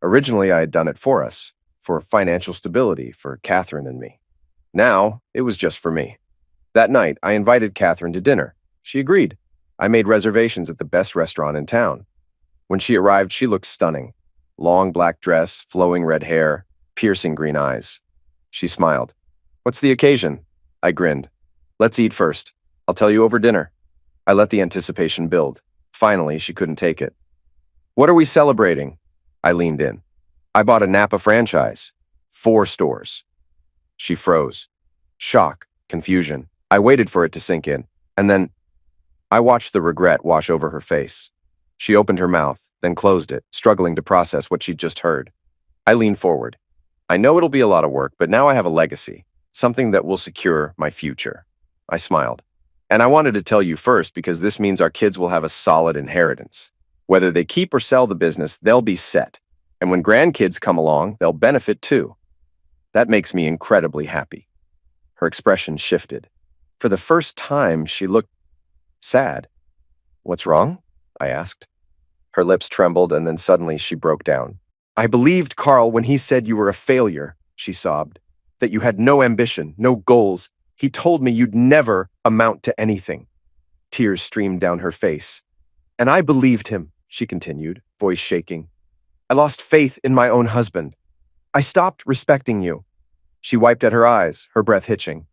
Originally, I had done it for us, for financial stability, for Catherine and me. Now, it was just for me. That night, I invited Catherine to dinner. She agreed. I made reservations at the best restaurant in town. When she arrived, she looked stunning. Long black dress, flowing red hair, piercing green eyes. She smiled. "What's the occasion?" I grinned. "Let's eat first. I'll tell you over dinner." I let the anticipation build. Finally, she couldn't take it. "What are we celebrating?" I leaned in. "I bought a Napa franchise. 4 stores." She froze. Shock, confusion. I waited for it to sink in, and then I watched the regret wash over her face. She opened her mouth, then closed it, struggling to process what she'd just heard. I leaned forward. "I know it'll be a lot of work, but now I have a legacy, something that will secure my future." I smiled. "And I wanted to tell you first because this means our kids will have a solid inheritance. Whether they keep or sell the business, they'll be set. And when grandkids come along, they'll benefit too. That makes me incredibly happy." Her expression shifted. For the first time, she looked sad. "What's wrong?" I asked. Her lips trembled, and then suddenly she broke down. "I believed Carl when he said you were a failure," she sobbed. "That you had no ambition, no goals. He told me you'd never amount to anything." Tears streamed down her face. "And I believed him," she continued, voice shaking. "I lost faith in my own husband. I stopped respecting you." She wiped at her eyes, her breath hitching.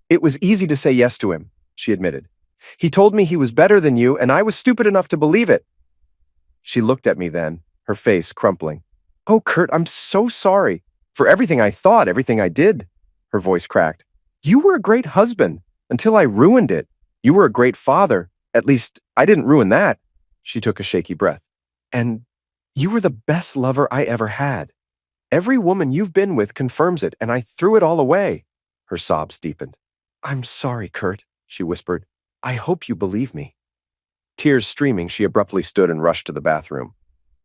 "It was easy to say yes to him," she admitted. "He told me he was better than you, and I was stupid enough to believe it." She looked at me then, her face crumpling. "Oh, Kurt, I'm so sorry. For everything I thought, everything I did." Her voice cracked. "You were a great husband, until I ruined it. You were a great father. At least, I didn't ruin that." She took a shaky breath. "And you were the best lover I ever had. Every woman you've been with confirms it, and I threw it all away." Her sobs deepened. "I'm sorry, Kurt," she whispered. "I hope you believe me." Tears streaming, she abruptly stood and rushed to the bathroom.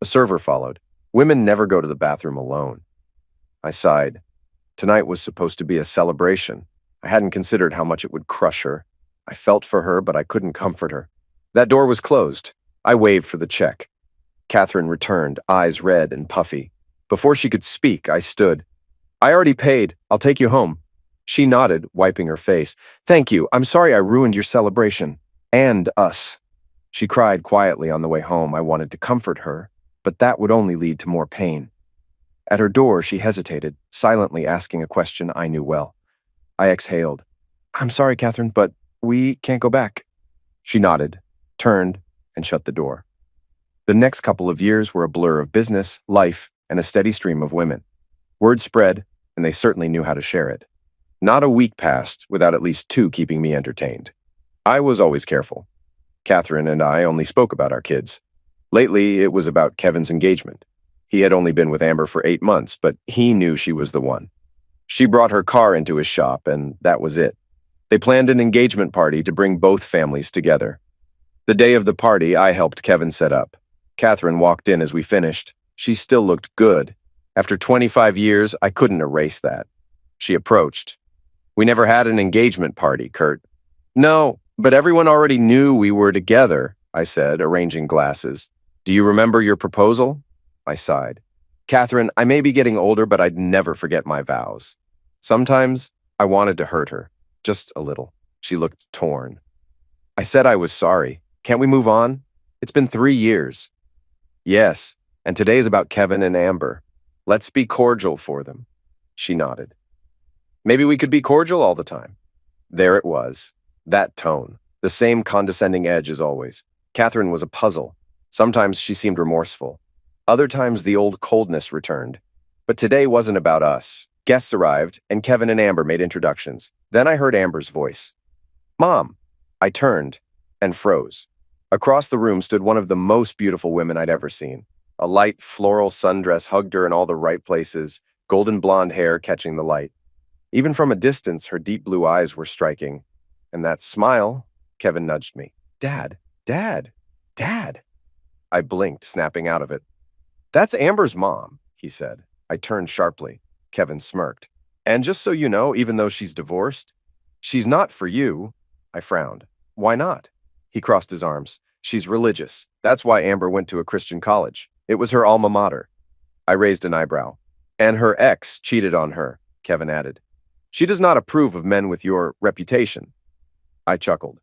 A server followed. Women never go to the bathroom alone. I sighed. Tonight was supposed to be a celebration. I hadn't considered how much it would crush her. I felt for her, but I couldn't comfort her. That door was closed. I waved for the check. Catherine returned, eyes red and puffy. Before she could speak, I stood. "I already paid. I'll take you home." She nodded, wiping her face. "Thank you. I'm sorry I ruined your celebration. And us." She cried quietly on the way home. I wanted to comfort her, but that would only lead to more pain. At her door, she hesitated, silently asking a question I knew well. I exhaled. "I'm sorry, Catherine, but we can't go back." She nodded, turned, and shut the door. The next couple of years were a blur of business, life, and a steady stream of women. Word spread, and they certainly knew how to share it. Not a week passed without at least 2 keeping me entertained. I was always careful. Catherine and I only spoke about our kids. Lately, it was about Kevin's engagement. He had only been with Amber for 8 months, but he knew she was the one. She brought her car into his shop, and that was it. They planned an engagement party to bring both families together. The day of the party, I helped Kevin set up. Catherine walked in as we finished. She still looked good. After 25 years, I couldn't erase that. She approached. We never had an engagement party, Kurt. No, but everyone already knew we were together, I said, arranging glasses. Do you remember your proposal? I sighed. Catherine, I may be getting older, but I'd never forget my vows. Sometimes I wanted to hurt her, just a little. She looked torn. I said I was sorry. Can't we move on? It's been 3 years. Yes, and today is about Kevin and Amber. Let's be cordial for them. She nodded. Maybe we could be cordial all the time. There it was. That tone. The same condescending edge as always. Catherine was a puzzle. Sometimes she seemed remorseful. Other times the old coldness returned. But today wasn't about us. Guests arrived, and Kevin and Amber made introductions. Then I heard Amber's voice. Mom. I turned and froze. Across the room stood one of the most beautiful women I'd ever seen. A light floral sundress hugged her in all the right places, golden blonde hair catching the light. Even from a distance, her deep blue eyes were striking. And that smile, Kevin nudged me. Dad, Dad, Dad. I blinked, snapping out of it. That's Amber's mom, he said. I turned sharply. Kevin smirked. And just so you know, even though she's divorced, she's not for you. I frowned. Why not? He crossed his arms. She's religious. That's why Amber went to a Christian college. It was her alma mater. I raised an eyebrow. And her ex cheated on her, Kevin added. She does not approve of men with your reputation. I chuckled.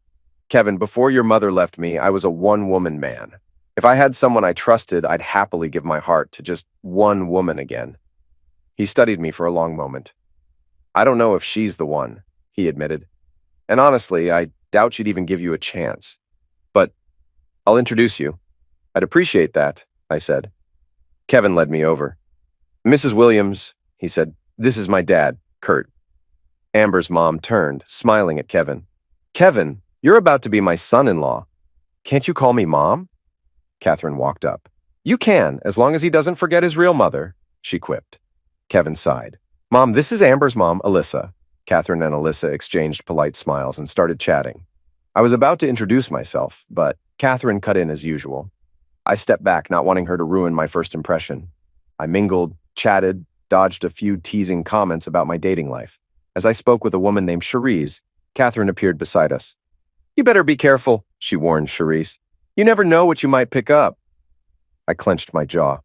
Kevin, before your mother left me, I was a one-woman man. If I had someone I trusted, I'd happily give my heart to just one woman again. He studied me for a long moment. I don't know if she's the one, he admitted. And honestly, I doubt she'd even give you a chance. But I'll introduce you. I'd appreciate that, I said. Kevin led me over. Mrs. Williams, he said, this is my dad, Kurt. Amber's mom turned, smiling at Kevin. Kevin, you're about to be my son-in-law. Can't you call me Mom? Catherine walked up. You can, as long as he doesn't forget his real mother, she quipped. Kevin sighed. Mom, this is Amber's mom, Alyssa. Catherine and Alyssa exchanged polite smiles and started chatting. I was about to introduce myself, but Catherine cut in as usual. I stepped back, not wanting her to ruin my first impression. I mingled, chatted, dodged a few teasing comments about my dating life. As I spoke with a woman named Cherise, Catherine appeared beside us. You better be careful, she warned Cherise. You never know what you might pick up. I clenched my jaw.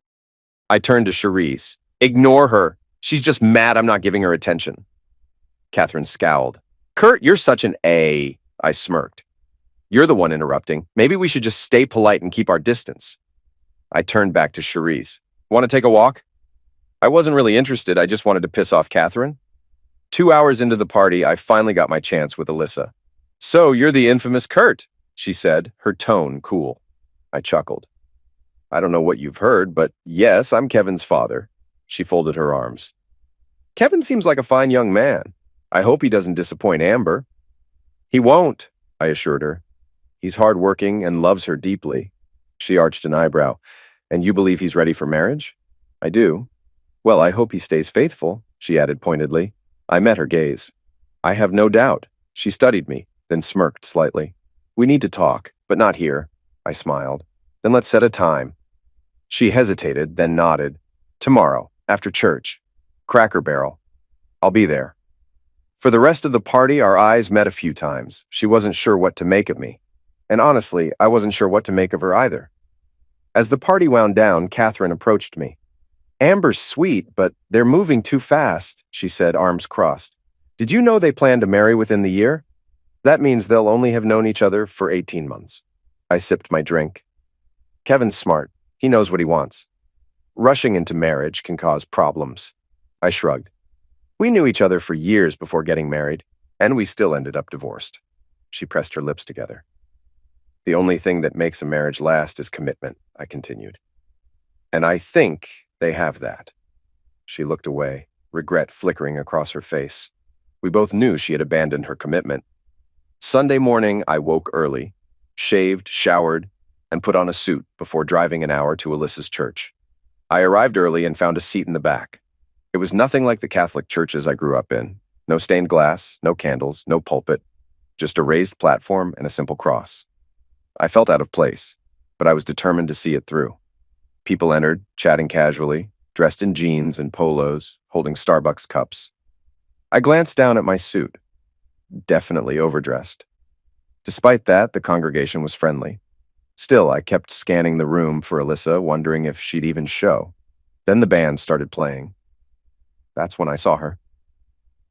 I turned to Cherise. Ignore her. She's just mad I'm not giving her attention. Catherine scowled. Kurt, you're such an A, I smirked. You're the one interrupting. Maybe we should just stay polite and keep our distance. I turned back to Cherise. Want to take a walk? I wasn't really interested. I just wanted to piss off Catherine. 2 hours into the party, I finally got my chance with Alyssa. So you're the infamous Kurt, she said, her tone cool. I chuckled. I don't know what you've heard, but yes, I'm Kevin's father. She folded her arms. Kevin seems like a fine young man. I hope he doesn't disappoint Amber. He won't, I assured her. He's hardworking and loves her deeply. She arched an eyebrow. And you believe he's ready for marriage? I do. Well, I hope he stays faithful, she added pointedly. I met her gaze. I have no doubt. She studied me, then smirked slightly. We need to talk, but not here, I smiled. Then let's set a time. She hesitated, then nodded. Tomorrow, after church. Cracker Barrel. I'll be there. For the rest of the party, our eyes met a few times. She wasn't sure what to make of me. And honestly, I wasn't sure what to make of her either. As the party wound down, Catherine approached me. Amber's sweet, but they're moving too fast, she said, arms crossed. Did you know they plan to marry within the year? That means they'll only have known each other for 18 months. I sipped my drink. Kevin's smart. He knows what he wants. Rushing into marriage can cause problems. I shrugged. We knew each other for years before getting married, and we still ended up divorced. She pressed her lips together. The only thing that makes a marriage last is commitment, I continued. And I think they have that. She looked away, regret flickering across her face. We both knew she had abandoned her commitment. Sunday morning, I woke early, shaved, showered, and put on a suit before driving an hour to Alyssa's church. I arrived early and found a seat in the back. It was nothing like the Catholic churches I grew up in. No stained glass, no candles, no pulpit, just a raised platform and a simple cross. I felt out of place, but I was determined to see it through. People entered, chatting casually, dressed in jeans and polos, holding Starbucks cups. I glanced down at my suit, definitely overdressed. Despite that, the congregation was friendly. Still, I kept scanning the room for Alyssa, wondering if she'd even show. Then the band started playing. That's when I saw her.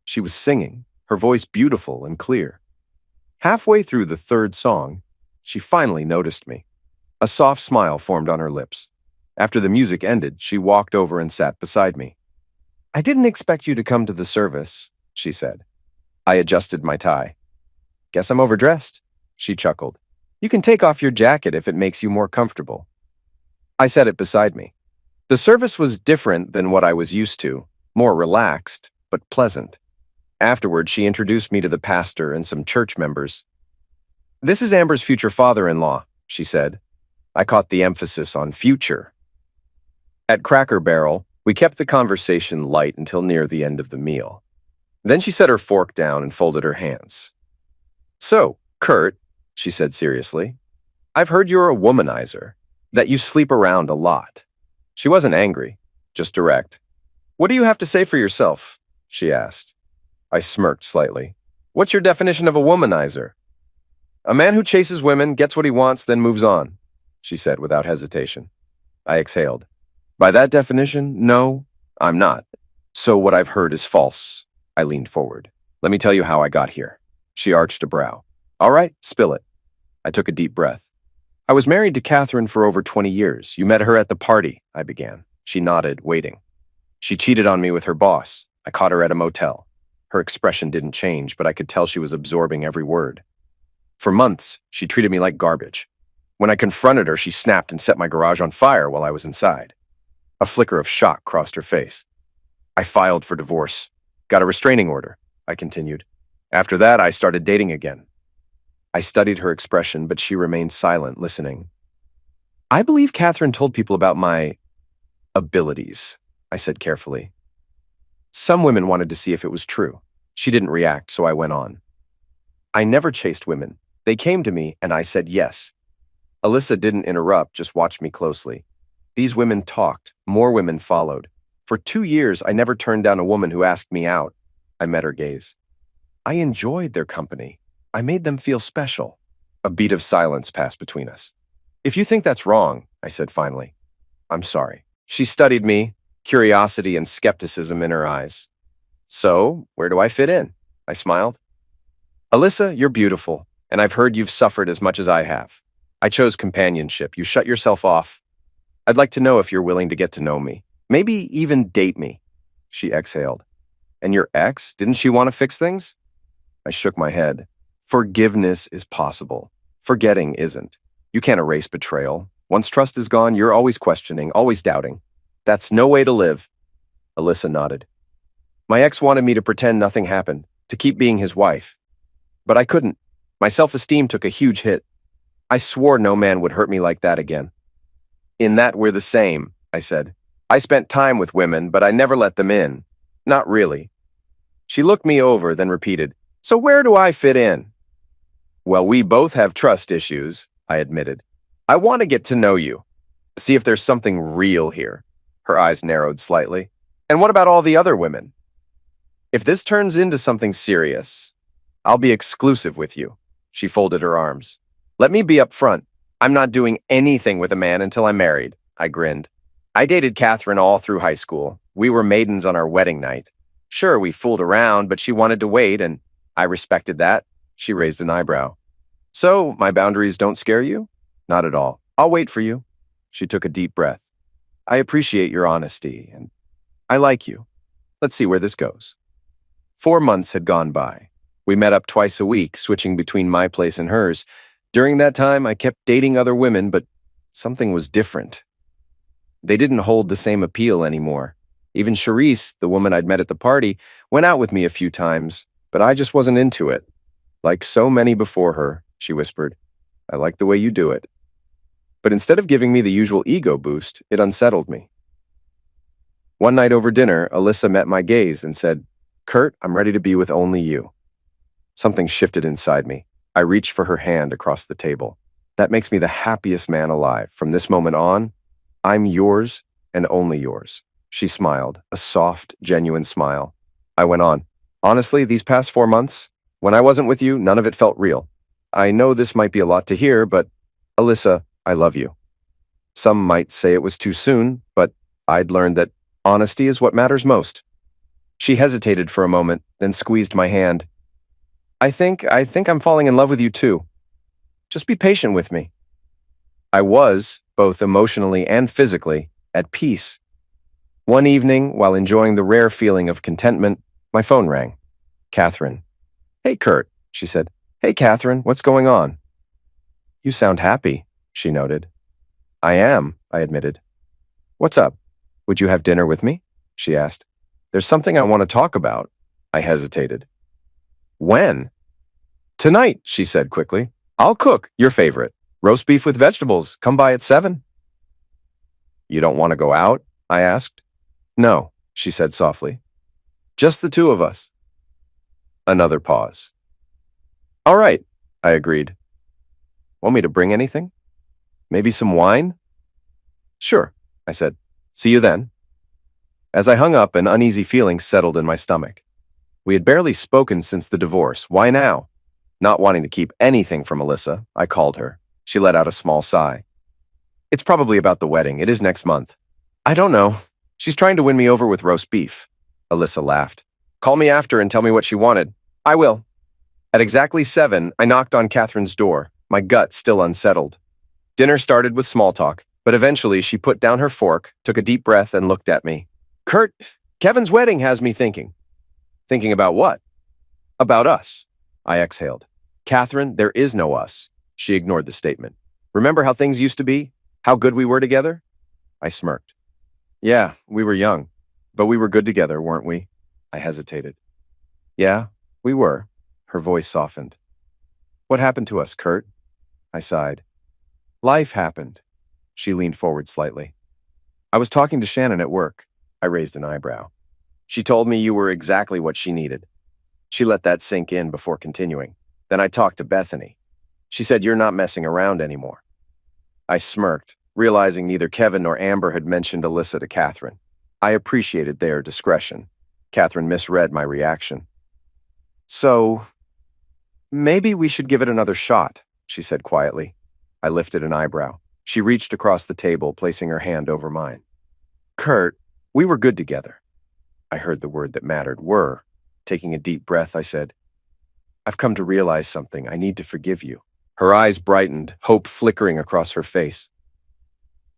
She was singing, her voice beautiful and clear. Halfway through the third song, she finally noticed me. A soft smile formed on her lips. After the music ended, she walked over and sat beside me. "I didn't expect you to come to the service," she said. I adjusted my tie. "Guess I'm overdressed," she chuckled. "You can take off your jacket if it makes you more comfortable." I set it beside me. The service was different than what I was used to, more relaxed, but pleasant. Afterward, she introduced me to the pastor and some church members. "This is Amber's future father-in-law," she said. I caught the emphasis on future. At Cracker Barrel, we kept the conversation light until near the end of the meal. Then she set her fork down and folded her hands. "So, Kurt," she said seriously, "I've heard you're a womanizer, that you sleep around a lot." She wasn't angry, just direct. "What do you have to say for yourself?" she asked. I smirked slightly. "What's your definition of a womanizer?" "A man who chases women, gets what he wants, then moves on," she said without hesitation. I exhaled. "By that definition, no, I'm not. So what I've heard is false." I leaned forward. "Let me tell you how I got here." She arched a brow. "All right, spill it." I took a deep breath. "I was married to Catherine for over 20 years. You met her at the party," I began. She nodded, waiting. "She cheated on me with her boss. I caught her at a motel." Her expression didn't change, but I could tell she was absorbing every word. "For months, she treated me like garbage. When I confronted her, she snapped and set my garage on fire while I was inside." A flicker of shock crossed her face. "I filed for divorce. Got a restraining order," I continued. "After that, I started dating again." I studied her expression, but she remained silent, listening. "I believe Catherine told people about my abilities," I said carefully. "Some women wanted to see if it was true." She didn't react, so I went on. "I never chased women. They came to me, and I said yes." Alyssa didn't interrupt, just watched me closely. These women talked. More women followed. For 2 years, I never turned down a woman who asked me out. I met her gaze. I enjoyed their company. I made them feel special. A beat of silence passed between us. "If you think that's wrong," I said finally, "I'm sorry." She studied me, curiosity and skepticism in her eyes. "So, where do I fit in?" I smiled. "Alyssa, you're beautiful, and I've heard you've suffered as much as I have. I chose companionship. You shut yourself off. I'd like to know if you're willing to get to know me. Maybe even date me." She exhaled. "And your ex, didn't she want to fix things?" I shook my head. Forgiveness is possible. Forgetting isn't. You can't erase betrayal. Once trust is gone, you're always questioning, always doubting. That's no way to live. Alyssa nodded. "My ex wanted me to pretend nothing happened, to keep being his wife. But I couldn't. My self-esteem took a huge hit. I swore no man would hurt me like that again." "In that we're the same," I said. "I spent time with women, but I never let them in. Not really." She looked me over, then repeated, "So where do I fit in?" "Well, we both have trust issues," I admitted. "I want to get to know you. See if there's something real here." Her eyes narrowed slightly. "And what about all the other women?" "If this turns into something serious, I'll be exclusive with you." She folded her arms. "Let me be upfront. I'm not doing anything with a man until I'm married." I grinned. "I dated Catherine all through high school. We were maidens on our wedding night. Sure, we fooled around, but she wanted to wait, and I respected that." She raised an eyebrow. "So, my boundaries don't scare you?" "Not at all. I'll wait for you." She took a deep breath. "I appreciate your honesty, and I like you. Let's see where this goes." 4 months had gone by. We met up twice a week, switching between my place and hers. During that time, I kept dating other women, but something was different. They didn't hold the same appeal anymore. Even Charisse, the woman I'd met at the party, went out with me a few times, but I just wasn't into it. "Like so many before her," she whispered. "I like the way you do it." But instead of giving me the usual ego boost, it unsettled me. One night over dinner, Alyssa met my gaze and said, "Kurt, I'm ready to be with only you." Something shifted inside me. I reached for her hand across the table. That makes me the happiest man alive. From this moment on, I'm yours and only yours. She smiled, a soft, genuine smile. I went on. Honestly, these past 4 months, when I wasn't with you, none of it felt real. I know this might be a lot to hear, but Alyssa, I love you. Some might say it was too soon, but I'd learned that honesty is what matters most. She hesitated for a moment, then squeezed my hand. I think I'm falling in love with you too. Just be patient with me. I was, both emotionally and physically, at peace. One evening, while enjoying the rare feeling of contentment, my phone rang. Catherine. Hey, Kurt, she said. Hey, Catherine, what's going on? You sound happy, she noted. I am, I admitted. What's up? Would you have dinner with me? She asked. There's something I want to talk about. I hesitated. When? Tonight, she said quickly. I'll cook, your favorite. Roast beef with vegetables. Come by at 7. You don't want to go out? I asked. No, she said softly. Just the two of us. Another pause. All right, I agreed. Want me to bring anything? Maybe some wine? Sure, I said. See you then. As I hung up, an uneasy feeling settled in my stomach. We had barely spoken since the divorce. Why now? Not wanting to keep anything from Alyssa, I called her. She let out a small sigh. It's probably about the wedding. It is next month. I don't know. She's trying to win me over with roast beef. Alyssa laughed. Call me after and tell me what she wanted. I will. At exactly 7, I knocked on Catherine's door, my gut still unsettled. Dinner started with small talk, but eventually she put down her fork, took a deep breath, and looked at me. Kurt, Kevin's wedding has me thinking. Thinking about what? About us. I exhaled. Catherine, there is no us. She ignored the statement. Remember how things used to be? How good we were together? I smirked. Yeah, we were young, but we were good together, weren't we? I hesitated. Yeah, we were. Her voice softened. What happened to us, Kurt? I sighed. Life happened. She leaned forward slightly. I was talking to Shannon at work. I raised an eyebrow. She told me you were exactly what she needed. She let that sink in before continuing. Then I talked to Bethany. She said you're not messing around anymore. I smirked, realizing neither Kevin nor Amber had mentioned Alyssa to Catherine. I appreciated their discretion. Catherine misread my reaction. So, maybe we should give it another shot, she said quietly. I lifted an eyebrow. She reached across the table, placing her hand over mine. Kurt, we were good together. I heard the word that mattered, were. Taking a deep breath, I said, I've come to realize something. I need to forgive you. Her eyes brightened, hope flickering across her face.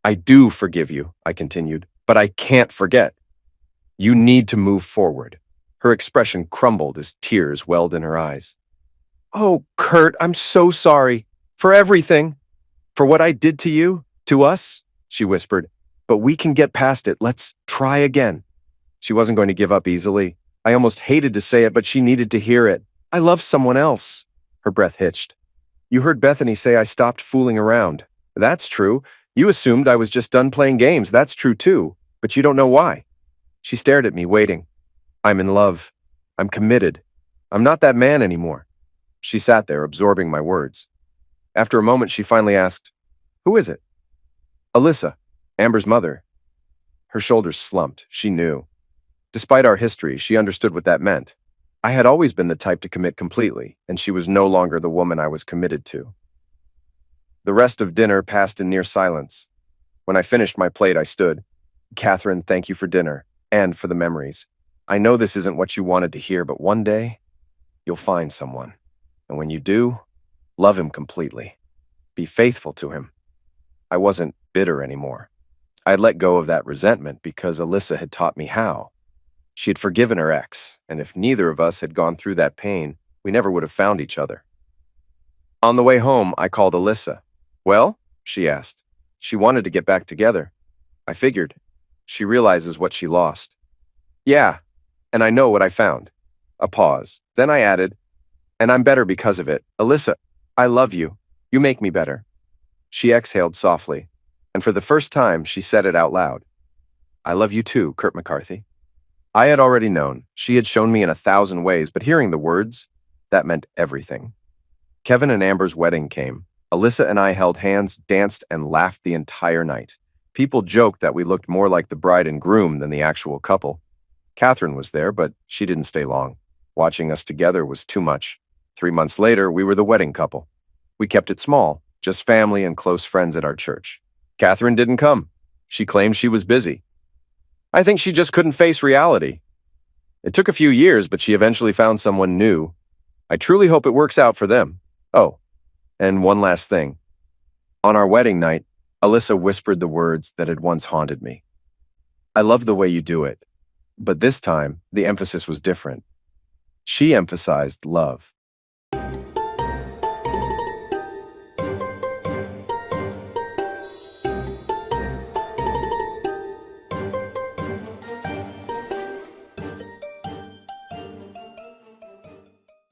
I do forgive you, I continued, but I can't forget. You need to move forward. Her expression crumbled as tears welled in her eyes. Oh, Kurt, I'm so sorry. For everything. For what I did to you, to us, she whispered. But we can get past it. Let's try again. She wasn't going to give up easily. I almost hated to say it, but she needed to hear it. I love someone else. Her breath hitched. You heard Bethany say I stopped fooling around. That's true. You assumed I was just done playing games. That's true too. But you don't know why. She stared at me, waiting. I'm in love. I'm committed. I'm not that man anymore. She sat there, absorbing my words. After a moment, she finally asked, Who is it? Alyssa, Amber's mother. Her shoulders slumped. She knew. Despite our history, she understood what that meant. I had always been the type to commit completely, and she was no longer the woman I was committed to. The rest of dinner passed in near silence. When I finished my plate, I stood. Catherine, thank you for dinner, and for the memories. I know this isn't what you wanted to hear, but one day, you'll find someone. And when you do, love him completely. Be faithful to him. I wasn't bitter anymore. I had let go of that resentment because Alyssa had taught me how. She had forgiven her ex, and if neither of us had gone through that pain, we never would have found each other. On the way home, I called Alyssa. Well, she asked. She wanted to get back together. I figured. She realizes what she lost. Yeah, and I know what I found. A pause. Then I added, and I'm better because of it. Alyssa, I love you. You make me better. She exhaled softly, and for the first time, she said it out loud. I love you too, Kurt McCarthy. I had already known. She had shown me in 1,000 ways, but hearing the words, That meant everything. Kevin and Amber's wedding came. Alyssa and I held hands, danced, and laughed the entire night. People joked that we looked more like the bride and groom than the actual couple. Catherine was there, but she didn't stay long. Watching us together was too much. 3 months later, we were the wedding couple. We kept it small, just family and close friends at our church. Catherine didn't come. She claimed she was busy. I think she just couldn't face reality. It took a few years, but she eventually found someone new. I truly hope it works out for them. Oh, and one last thing. On our wedding night, Alyssa whispered the words that had once haunted me. I love the way you do it. But this time, the emphasis was different. She emphasized love.